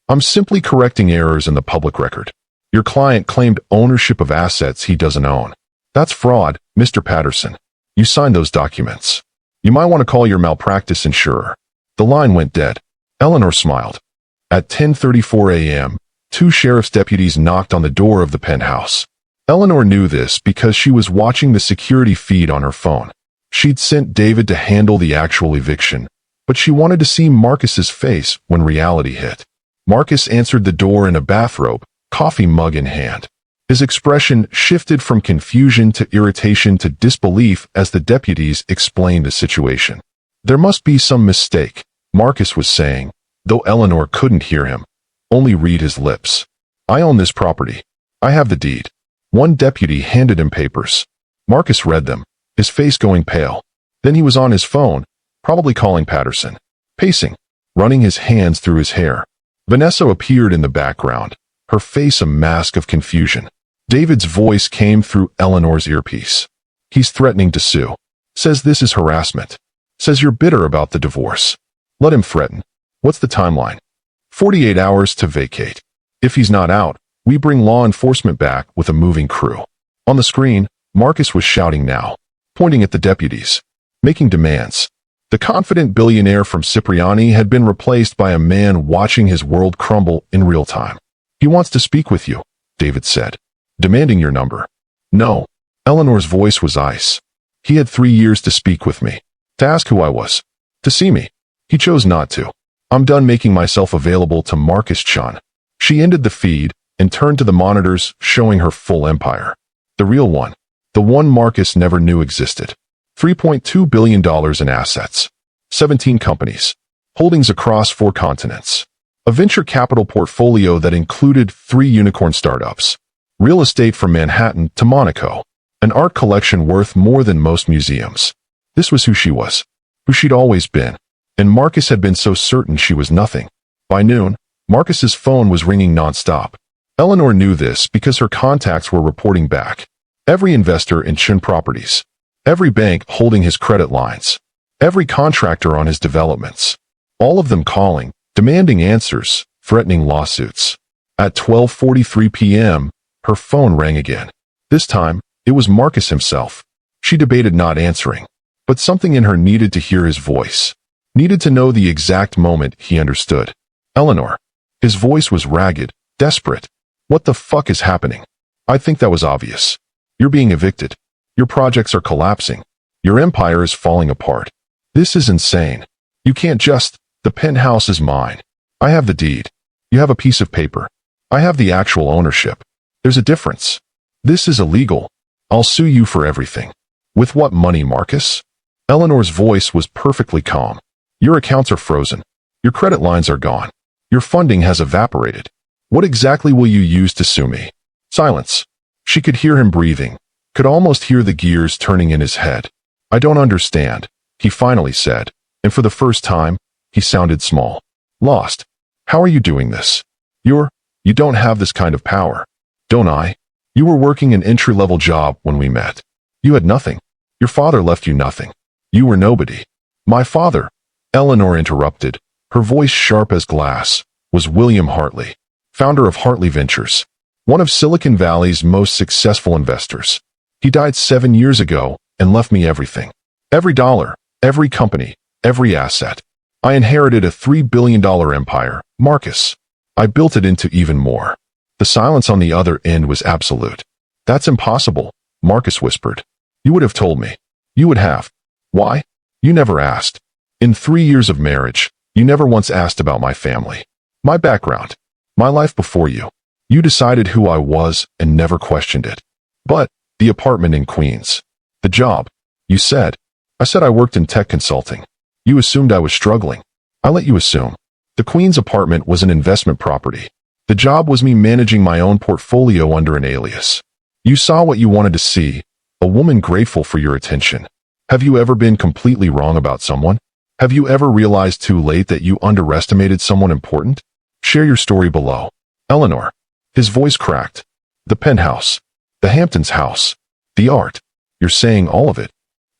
I'm simply correcting errors in the public record. Your client claimed ownership of assets he doesn't own. That's fraud, Mr. Patterson. You signed those documents. You might want to call your malpractice insurer. The line went dead. Eleanor smiled. At 10:34 a.m., 2 sheriff's deputies knocked on the door of the penthouse. Eleanor knew this because she was watching the security feed on her phone. She'd sent David to handle the actual eviction, but she wanted to see Marcus's face when reality hit. Marcus answered the door in a bathrobe, coffee mug in hand. His expression shifted from confusion to irritation to disbelief as the deputies explained the situation. There must be some mistake, Marcus was saying, though Eleanor couldn't hear him, only read his lips. I own this property. I have the deed. One deputy handed him papers. Marcus read them, his face going pale. Then he was on his phone, probably calling Patterson. Pacing, running his hands through his hair. Vanessa appeared in the background, her face a mask of confusion. David's voice came through Eleanor's earpiece. He's threatening to sue. Says this is harassment. Says you're bitter about the divorce. Let him threaten. What's the timeline? 48 hours to vacate. If he's not out, we bring law enforcement back with a moving crew. On the screen, Marcus was shouting now, pointing at the deputies, making demands. The confident billionaire from Cipriani had been replaced by a man watching his world crumble in real time. He wants to speak with you, David said. Demanding your number. No. Eleanor's voice was ice. He had 3 years to speak with me. To ask who I was. To see me. He chose not to. I'm done making myself available to Marcus Chun. She ended the feed and turned to the monitors showing her full empire. The real one. The one Marcus never knew existed. $3.2 billion in assets. 17 companies. Holdings across 4 continents. A venture capital portfolio that included 3 unicorn startups. Real estate from Manhattan to Monaco. An art collection worth more than most museums. This was who she was. Who she'd always been. And Marcus had been so certain she was nothing. By noon, Marcus's phone was ringing nonstop. Eleanor knew this because her contacts were reporting back. Every investor in Chun Properties. Every bank holding his credit lines. Every contractor on his developments. All of them calling, demanding answers, threatening lawsuits. At 12:43 p.m., her phone rang again. This time, it was Marcus himself. She debated not answering, but something in her needed to hear his voice. Needed to know the exact moment he understood. Eleanor. His voice was ragged, desperate. What the fuck is happening? I think that was obvious. You're being evicted. Your projects are collapsing. Your empire is falling apart. This is insane. You can't just, the penthouse is mine. I have the deed. You have a piece of paper. I have the actual ownership. There's a difference. This is illegal. I'll sue you for everything. With what money, Marcus? Eleanor's voice was perfectly calm. Your accounts are frozen. Your credit lines are gone. Your funding has evaporated. What exactly will you use to sue me? Silence. She could hear him breathing, could almost hear the gears turning in his head. I don't understand, he finally said, and for the first time, he sounded small. Lost. How are you doing this? You don't have this kind of power. Don't I? You were working an entry-level job when we met. You had nothing. Your father left you nothing. You were nobody. My father, Eleanor interrupted, her voice sharp as glass, was William Hartley, founder of Hartley Ventures, one of Silicon Valley's most successful investors. He died 7 years ago and left me everything. Every dollar, every company, every asset. I inherited a $3 billion empire, Marcus. I built it into even more. The silence on the other end was absolute. That's impossible, Marcus whispered. You would have told me. You would have. Why? You never asked. In 3 years of marriage, you never once asked about my family, my background, my life before you. You decided who I was and never questioned it. But the apartment in Queens, the job, you said. I said I worked in tech consulting. You assumed I was struggling. I let you assume. The Queens apartment was an investment property. The job was me managing my own portfolio under an alias. You saw what you wanted to see, a woman grateful for your attention. Have you ever been completely wrong about someone? Have you ever realized too late that you underestimated someone important? Share your story below. Eleanor. His voice cracked. The penthouse. The Hamptons house. The art. You're saying all of it.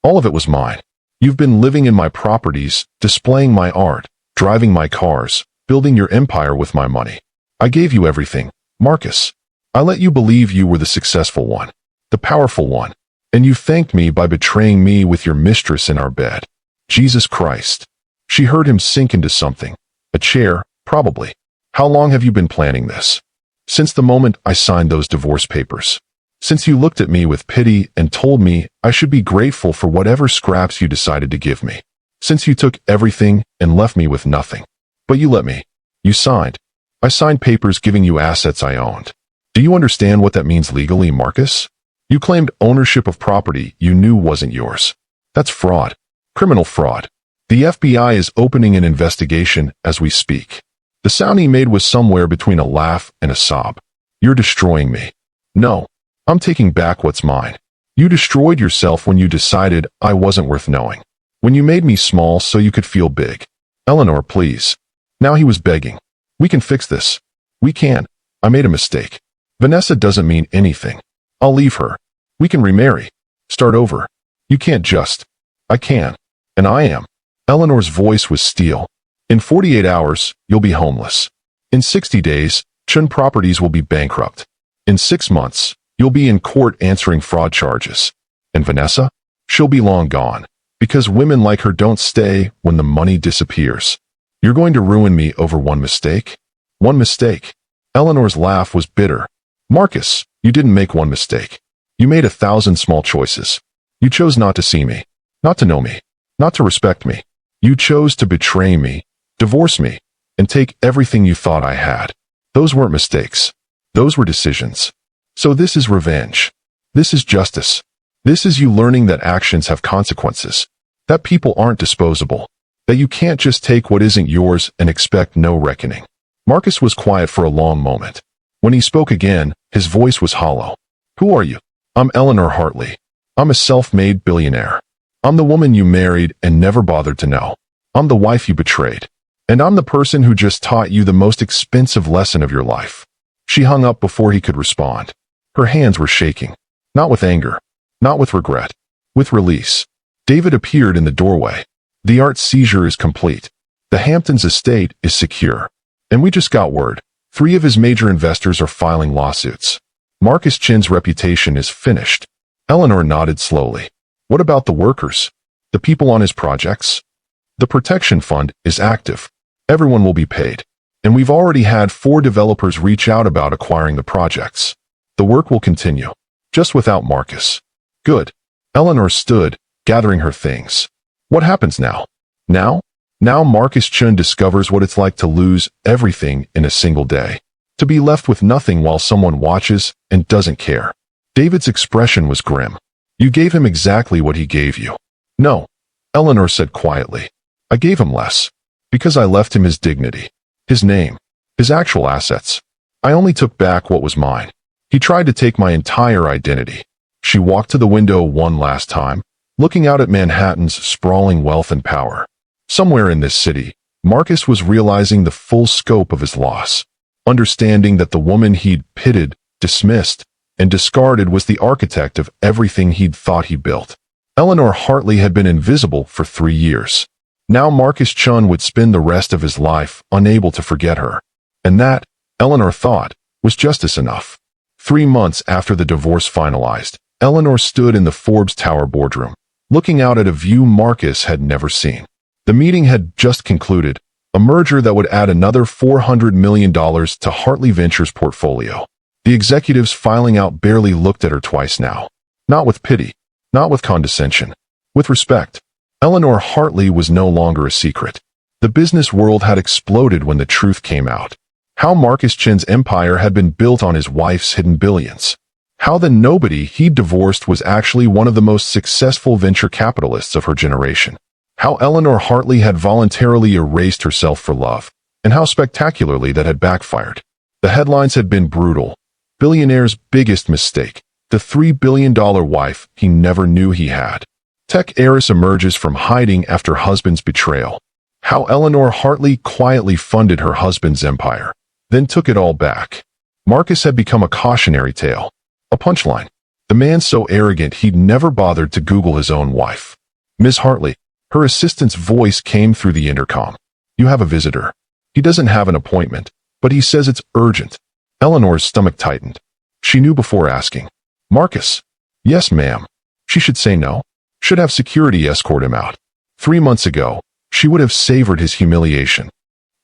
All of it was mine. You've been living in my properties, displaying my art, driving my cars, building your empire with my money. I gave you everything, Marcus. I let you believe you were the successful one, the powerful one, and you thanked me by betraying me with your mistress in our bed. Jesus Christ. She heard him sink into something. A chair, probably. How long have you been planning this? Since the moment I signed those divorce papers. Since you looked at me with pity and told me I should be grateful for whatever scraps you decided to give me. Since you took everything and left me with nothing. But you let me. You signed. I signed papers giving you assets I owned. Do you understand what that means legally, Marcus? You claimed ownership of property you knew wasn't yours. That's fraud. Criminal fraud. The FBI is opening an investigation as we speak. The sound he made was somewhere between a laugh and a sob. You're destroying me. No. I'm taking back what's mine. You destroyed yourself when you decided I wasn't worth knowing. When you made me small so you could feel big. Eleanor, please. Now he was begging. We can fix this. We can. I made a mistake. Vanessa doesn't mean anything. I'll leave her. We can remarry. Start over. You can't just. I can. And I am. Eleanor's voice was steel. In 48 hours, you'll be homeless. In 60 days, Chun Properties will be bankrupt. In 6 months, you'll be in court answering fraud charges. And Vanessa? She'll be long gone. Because women like her don't stay when the money disappears. You're going to ruin me over one mistake? One mistake. Eleanor's laugh was bitter. Marcus, you didn't make one mistake. You made 1,000 small choices. You chose not to see me, not to know me, not to respect me. You chose to betray me, divorce me, and take everything you thought I had. Those weren't mistakes. Those were decisions. So this is revenge. This is justice. This is you learning that actions have consequences, that people aren't disposable, that you can't just take what isn't yours and expect no reckoning. Marcus was quiet for a long moment. When he spoke again, his voice was hollow. Who are you? I'm Eleanor Hartley. I'm a self-made billionaire. I'm the woman you married and never bothered to know. I'm the wife you betrayed. And I'm the person who just taught you the most expensive lesson of your life. She hung up before he could respond. Her hands were shaking. Not with anger. Not with regret. With release. David appeared in the doorway. The art seizure is complete. The Hamptons estate is secure. And we just got word. 3 of his major investors are filing lawsuits. Marcus Chin's reputation is finished. Eleanor nodded slowly. What about the workers? The people on his projects? The protection fund is active. Everyone will be paid. And we've already had 4 developers reach out about acquiring the projects. The work will continue. Just without Marcus. Good. Eleanor stood, gathering her things. What happens now? Now? Now Marcus Chun discovers what it's like to lose everything in a single day. To be left with nothing while someone watches and doesn't care. David's expression was grim. You gave him exactly what he gave you. No. Eleanor said quietly. I gave him less. Because I left him his dignity. His name. His actual assets. I only took back what was mine. He tried to take my entire identity. She walked to the window one last time, looking out at Manhattan's sprawling wealth and power. Somewhere in this city, Marcus was realizing the full scope of his loss, understanding that the woman he'd pitted, dismissed, and discarded was the architect of everything he'd thought he built. Eleanor Hartley had been invisible for 3 years. Now Marcus Chun would spend the rest of his life unable to forget her. And that, Eleanor thought, was justice enough. 3 months after the divorce finalized, Eleanor stood in the Forbes Tower boardroom, looking out at a view Marcus had never seen. The meeting had just concluded, a merger that would add another $400 million to Hartley Ventures' portfolio. The executives filing out barely looked at her twice now. Not with pity, not with condescension, with respect. Eleanor Hartley was no longer a secret. The business world had exploded when the truth came out. How Marcus Chin's empire had been built on his wife's hidden billions. How the nobody he'd divorced was actually one of the most successful venture capitalists of her generation. How Eleanor Hartley had voluntarily erased herself for love, and how spectacularly that had backfired. The headlines had been brutal. Billionaire's biggest mistake, the $3 billion wife he never knew he had. Tech heiress emerges from hiding after husband's betrayal. How Eleanor Hartley quietly funded her husband's empire, then took it all back. Marcus had become a cautionary tale. A punchline. The man so arrogant he'd never bothered to Google his own wife. Ms. Hartley. Her assistant's voice came through the intercom. You have a visitor. He doesn't have an appointment, but he says it's urgent. Eleanor's stomach tightened. She knew before asking. Marcus. Yes, ma'am. She should say no. Should have security escort him out. 3 months ago, she would have savored his humiliation.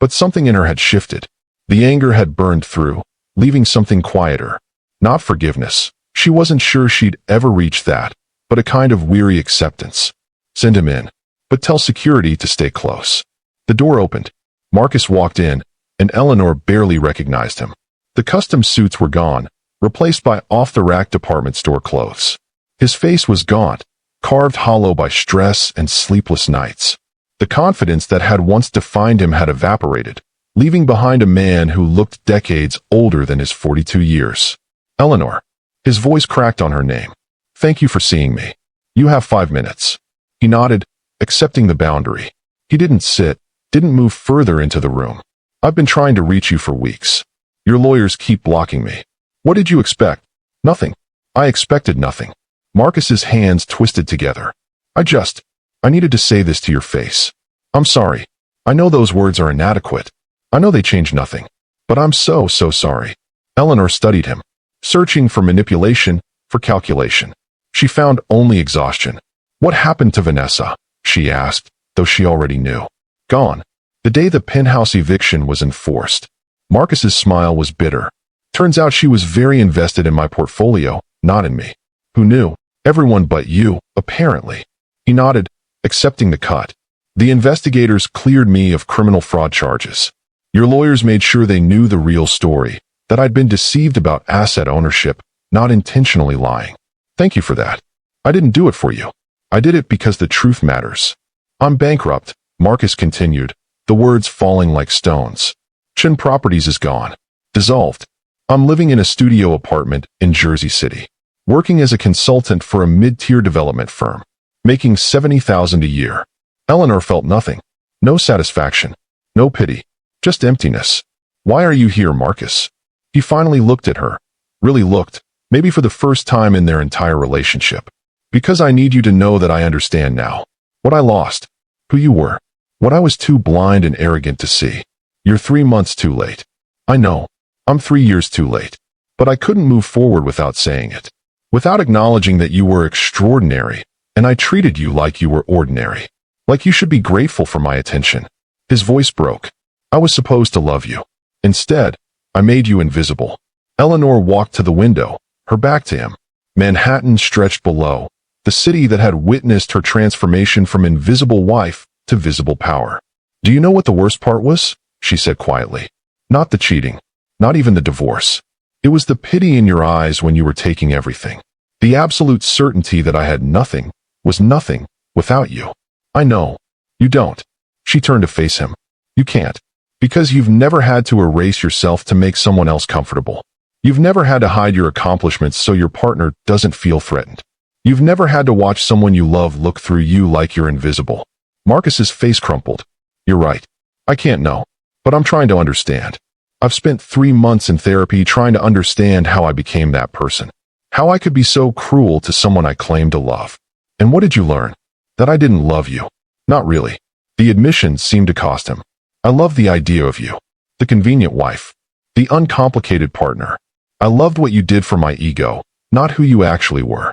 But something in her had shifted. The anger had burned through, leaving something quieter. Not forgiveness. She wasn't sure she'd ever reach that, but a kind of weary acceptance. Send him in, but tell security to stay close. The door opened. Marcus walked in, and Eleanor barely recognized him. The custom suits were gone, replaced by off-the-rack department store clothes. His face was gaunt, carved hollow by stress and sleepless nights. The confidence that had once defined him had evaporated, leaving behind a man who looked decades older than his 42 years. Eleanor. His voice cracked on her name. Thank you for seeing me. You have 5 minutes. He nodded, accepting the boundary. He didn't sit, didn't move further into the room. I've been trying to reach you for weeks. Your lawyers keep blocking me. What did you expect? Nothing. I expected nothing. Marcus's hands twisted together. I needed to say this to your face. I'm sorry. I know those words are inadequate. I know they change nothing. But I'm so sorry. Eleanor studied him, searching for manipulation, for calculation. She found only exhaustion. What happened to Vanessa? She asked, though she already knew. Gone. The day the penthouse eviction was enforced. Marcus's smile was bitter. Turns out she was very invested in my portfolio, not in me. Who knew? Everyone but you, apparently. He nodded, accepting the cut. The investigators cleared me of criminal fraud charges. Your lawyers made sure they knew the real story, that I'd been deceived about asset ownership, not intentionally lying. Thank you for that. I didn't do it for you. I did it because the truth matters. I'm bankrupt, Marcus continued, the words falling like stones. Chin Properties is gone. Dissolved. I'm living in a studio apartment in Jersey City, working as a consultant for a mid-tier development firm, making $70,000 a year. Eleanor felt nothing. No satisfaction. No pity. Just emptiness. Why are you here, Marcus? He finally looked at her. Really looked, maybe for the first time in their entire relationship. Because I need you to know that I understand now. What I lost. Who you were. What I was too blind and arrogant to see. You're 3 months too late. I know. I'm 3 years too late. But I couldn't move forward without saying it. Without acknowledging that you were extraordinary, and I treated you like you were ordinary. Like you should be grateful for my attention. His voice broke. I was supposed to love you. Instead, I made you invisible. Eleanor walked to the window, her back to him. Manhattan stretched below, the city that had witnessed her transformation from invisible wife to visible power. Do you know what the worst part was? She said quietly. Not the cheating. Not even the divorce. It was the pity in your eyes when you were taking everything. The absolute certainty that I had nothing, was nothing, without you. I know. You don't. She turned to face him. You can't. Because you've never had to erase yourself to make someone else comfortable. You've never had to hide your accomplishments so your partner doesn't feel threatened. You've never had to watch someone you love look through you like you're invisible. Marcus's face crumpled. You're right. I can't know. But I'm trying to understand. I've spent 3 months in therapy trying to understand how I became that person. How I could be so cruel to someone I claimed to love. And what did you learn? That I didn't love you. Not really. The admission seemed to cost him. I love the idea of you. The convenient wife. The uncomplicated partner. I loved what you did for my ego, not who you actually were.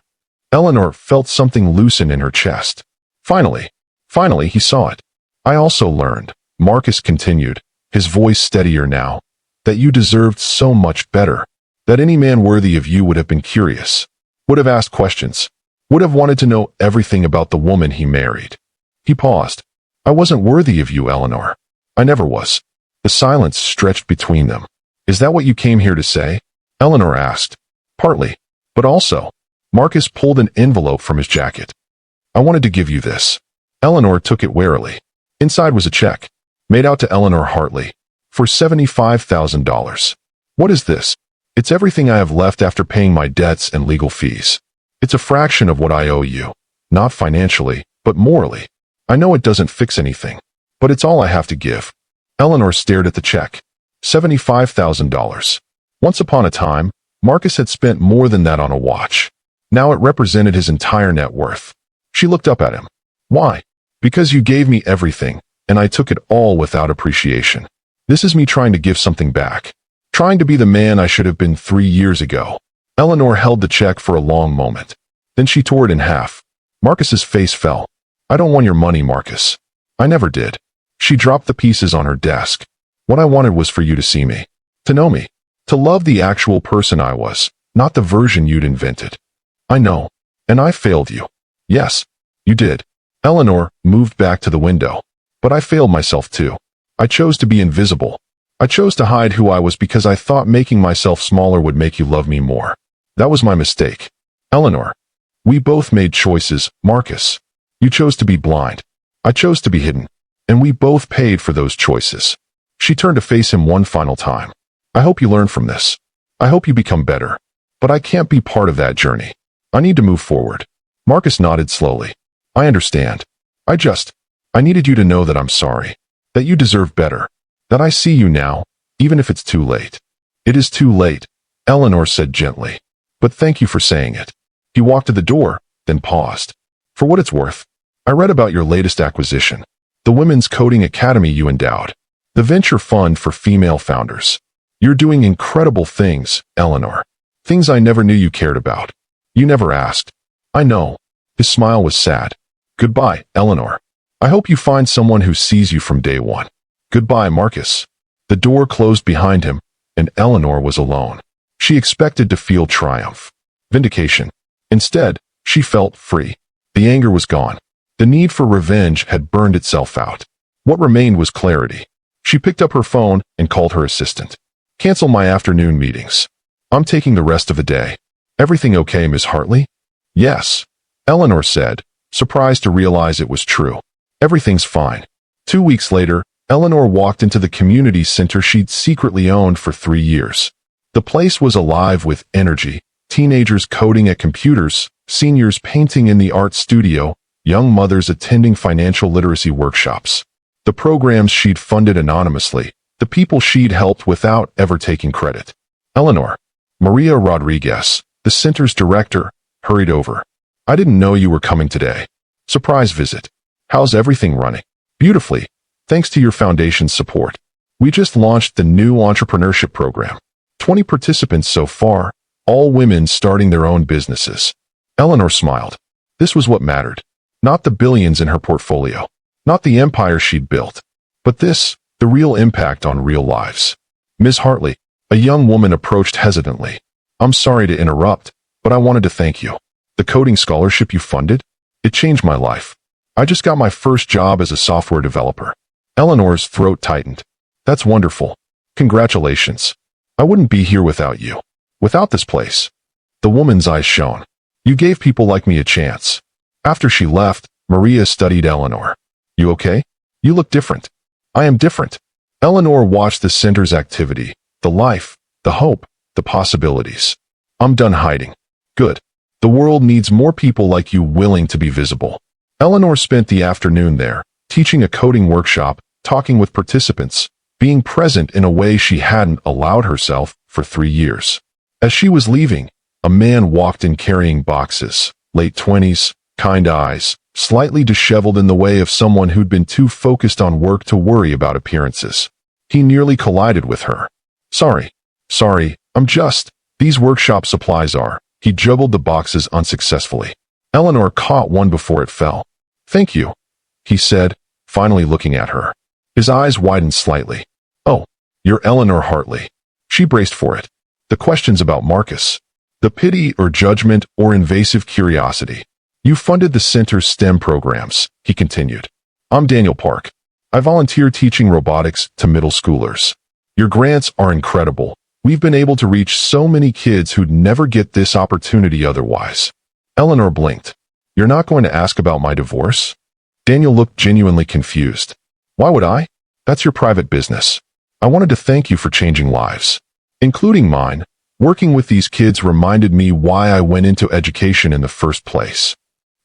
Eleanor felt something loosen in her chest. Finally, he saw it. I also learned, Marcus continued, his voice steadier now, that you deserved so much better, that any man worthy of you would have been curious, would have asked questions, would have wanted to know everything about the woman he married. He paused. I wasn't worthy of you, Eleanor. I never was. The silence stretched between them. Is that what you came here to say? Eleanor asked. Partly. But also. Marcus pulled an envelope from his jacket. I wanted to give you this. Eleanor took it warily. Inside was a check, made out to Eleanor Hartley, for $75,000. What is this? It's everything I have left after paying my debts and legal fees. It's a fraction of what I owe you, not financially, but morally. I know it doesn't fix anything, but it's all I have to give. Eleanor stared at the check. $75,000. Once upon a time, Marcus had spent more than that on a watch. Now it represented his entire net worth. She looked up at him. Why? Because you gave me everything, and I took it all without appreciation. This is me trying to give something back. Trying to be the man I should have been 3 years ago. Eleanor held the check for a long moment. Then she tore it in half. Marcus's face fell. I don't want your money, Marcus. I never did. She dropped the pieces on her desk. What I wanted was for you to see me. To know me. To love the actual person I was, not the version you'd invented. I know. And I failed you. Yes, you did. Eleanor moved back to the window. But I failed myself too. I chose to be invisible. I chose to hide who I was because I thought making myself smaller would make you love me more. That was my mistake. Eleanor. We both made choices, Marcus. You chose to be blind. I chose to be hidden. And we both paid for those choices. She turned to face him one final time. I hope you learn from this. I hope you become better. But I can't be part of that journey. I need to move forward. Marcus nodded slowly. I understand. I needed you to know that I'm sorry. That you deserve better. That I see you now, even if it's too late. It is too late, Eleanor said gently. But thank you for saying it. He walked to the door, then paused. For what it's worth, I read about your latest acquisition. The Women's Coding Academy you endowed. The venture fund for female founders. You're doing incredible things, Eleanor. Things I never knew you cared about. You never asked. I know. His smile was sad. Goodbye, Eleanor. I hope you find someone who sees you from day one. Goodbye, Marcus. The door closed behind him, and Eleanor was alone. She expected to feel triumph, vindication. Instead, she felt free. The anger was gone. The need for revenge had burned itself out. What remained was clarity. She picked up her phone and called her assistant. Cancel my afternoon meetings. I'm taking the rest of the day. Everything okay, Miss Hartley? Yes, Eleanor said, surprised to realize it was true. Everything's fine. 2 weeks later, Eleanor walked into the community center she'd secretly owned for 3 years. The place was alive with energy, teenagers coding at computers, seniors painting in the art studio, young mothers attending financial literacy workshops. The programs she'd funded anonymously, the people she'd helped without ever taking credit. Eleanor, Maria Rodriguez, the center's director, hurried over. I didn't know you were coming today. Surprise visit. How's everything running? Beautifully, thanks to your foundation's support. We just launched the new entrepreneurship program. 20 participants so far, all women starting their own businesses. Eleanor smiled. This was what mattered. Not the billions in her portfolio. Not the empire she'd built. But this, the real impact on real lives. Ms. Hartley, a young woman approached hesitantly. I'm sorry to interrupt, but I wanted to thank you. The coding scholarship you funded? It changed my life. I just got my first job as a software developer. Eleanor's throat tightened. That's wonderful. Congratulations. I wouldn't be here without you. Without this place. The woman's eyes shone. You gave people like me a chance. After she left, Maria studied Eleanor. You okay? You look different. I am different. Eleanor watched the center's activity, the life, the hope, the possibilities. I'm done hiding. Good. The world needs more people like you willing to be visible. Eleanor spent the afternoon there, teaching a coding workshop, talking with participants, being present in a way she hadn't allowed herself for 3 years. As she was leaving, a man walked in carrying boxes, late 20s, kind eyes, slightly disheveled in the way of someone who'd been too focused on work to worry about appearances. He nearly collided with her. Sorry, these workshop supplies are. He juggled the boxes unsuccessfully. Eleanor caught one before it fell. Thank you, he said, finally looking at her. His eyes widened slightly. Oh, you're Eleanor Hartley. She braced for it. The questions about Marcus. The pity or judgment or invasive curiosity. You funded the center's STEM programs, he continued. I'm Daniel Park. I volunteer teaching robotics to middle schoolers. Your grants are incredible. We've been able to reach so many kids who'd never get this opportunity otherwise. Eleanor blinked. You're not going to ask about my divorce? Daniel looked genuinely confused. Why would I? That's your private business. I wanted to thank you for changing lives, including mine. Working with these kids reminded me why I went into education in the first place.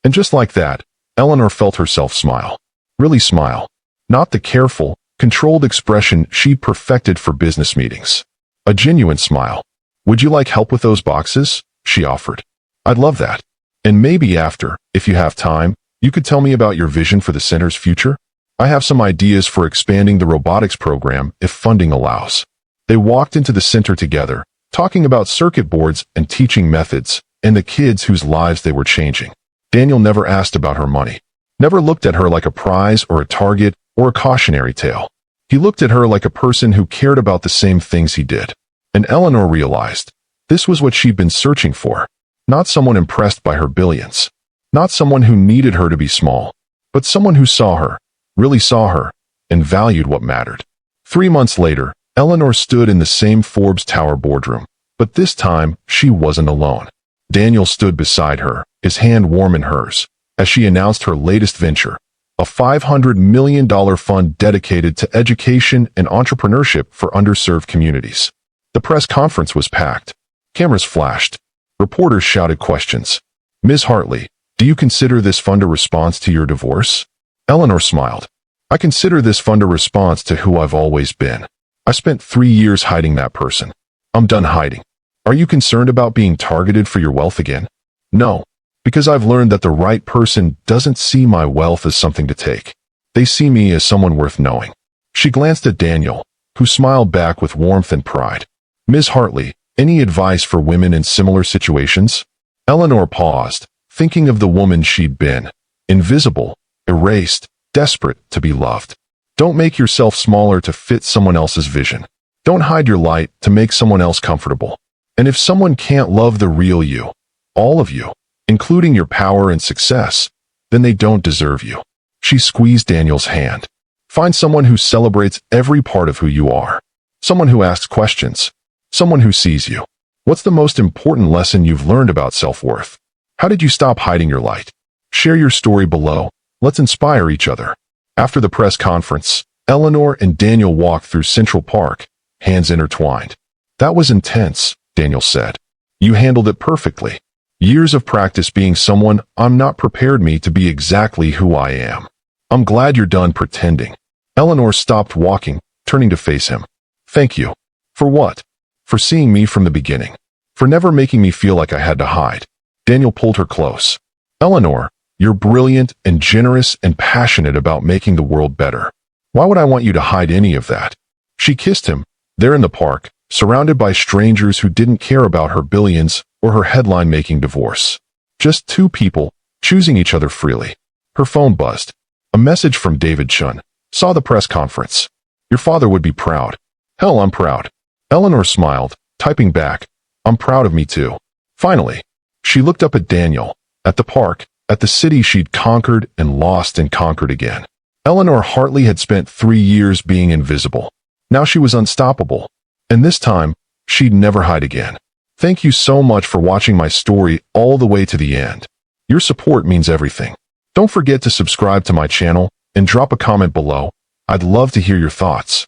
And just like that, Eleanor felt herself smile. Really smile. Not the careful, controlled expression she'd perfected for business meetings. A genuine smile. Would you like help with those boxes? She offered. I'd love that. And maybe after, if you have time, you could tell me about your vision for the center's future? I have some ideas for expanding the robotics program if funding allows. They walked into the center together, talking about circuit boards and teaching methods, and the kids whose lives they were changing. Daniel never asked about her money. Never looked at her like a prize or a target or a cautionary tale. He looked at her like a person who cared about the same things he did. And Eleanor realized this was what she'd been searching for. Not someone impressed by her billions. Not someone who needed her to be small. But someone who saw her, really saw her, and valued what mattered. 3 months later, Eleanor stood in the same Forbes Tower boardroom. But this time, she wasn't alone. Daniel stood beside her, his hand warm in hers, as she announced her latest venture, a $500 million fund dedicated to education and entrepreneurship for underserved communities. The press conference was packed. Cameras flashed. Reporters shouted questions. Ms. Hartley, do you consider this fund a response to your divorce? Eleanor smiled. I consider this fund a response to who I've always been. I spent 3 years hiding that person. I'm done hiding. Are you concerned about being targeted for your wealth again? No, because I've learned that the right person doesn't see my wealth as something to take. They see me as someone worth knowing. She glanced at Daniel, who smiled back with warmth and pride. Ms. Hartley, any advice for women in similar situations? Eleanor paused, thinking of the woman she'd been. Invisible, erased, desperate to be loved. Don't make yourself smaller to fit someone else's vision. Don't hide your light to make someone else comfortable. And if someone can't love the real you, all of you, including your power and success, then they don't deserve you. She squeezed Daniel's hand. Find someone who celebrates every part of who you are. Someone who asks questions. Someone who sees you. What's the most important lesson you've learned about self-worth? How did you stop hiding your light? Share your story below. Let's inspire each other. After the press conference, Eleanor and Daniel walked through Central Park, hands intertwined. That was intense, Daniel said. You handled it perfectly. Years of practice being someone I'm not prepared me to be exactly who I am. I'm glad you're done pretending. Eleanor stopped walking, turning to face him. Thank you. For what? For seeing me from the beginning. For never making me feel like I had to hide. Daniel pulled her close. Eleanor, you're brilliant and generous and passionate about making the world better. Why would I want you to hide any of that? She kissed him, there in the park, surrounded by strangers who didn't care about her billions or her headline-making divorce. Just two people, choosing each other freely. Her phone buzzed. A message from David Chun. Saw the press conference. Your father would be proud. Hell, I'm proud. Eleanor smiled, typing back. I'm proud of me too. Finally, she looked up at Daniel, at the park, at the city she'd conquered and lost and conquered again. Eleanor Hartley had spent 3 years being invisible. Now she was unstoppable. And this time, she'd never hide again. Thank you so much for watching my story all the way to the end. Your support means everything. Don't forget to subscribe to my channel and drop a comment below. I'd love to hear your thoughts.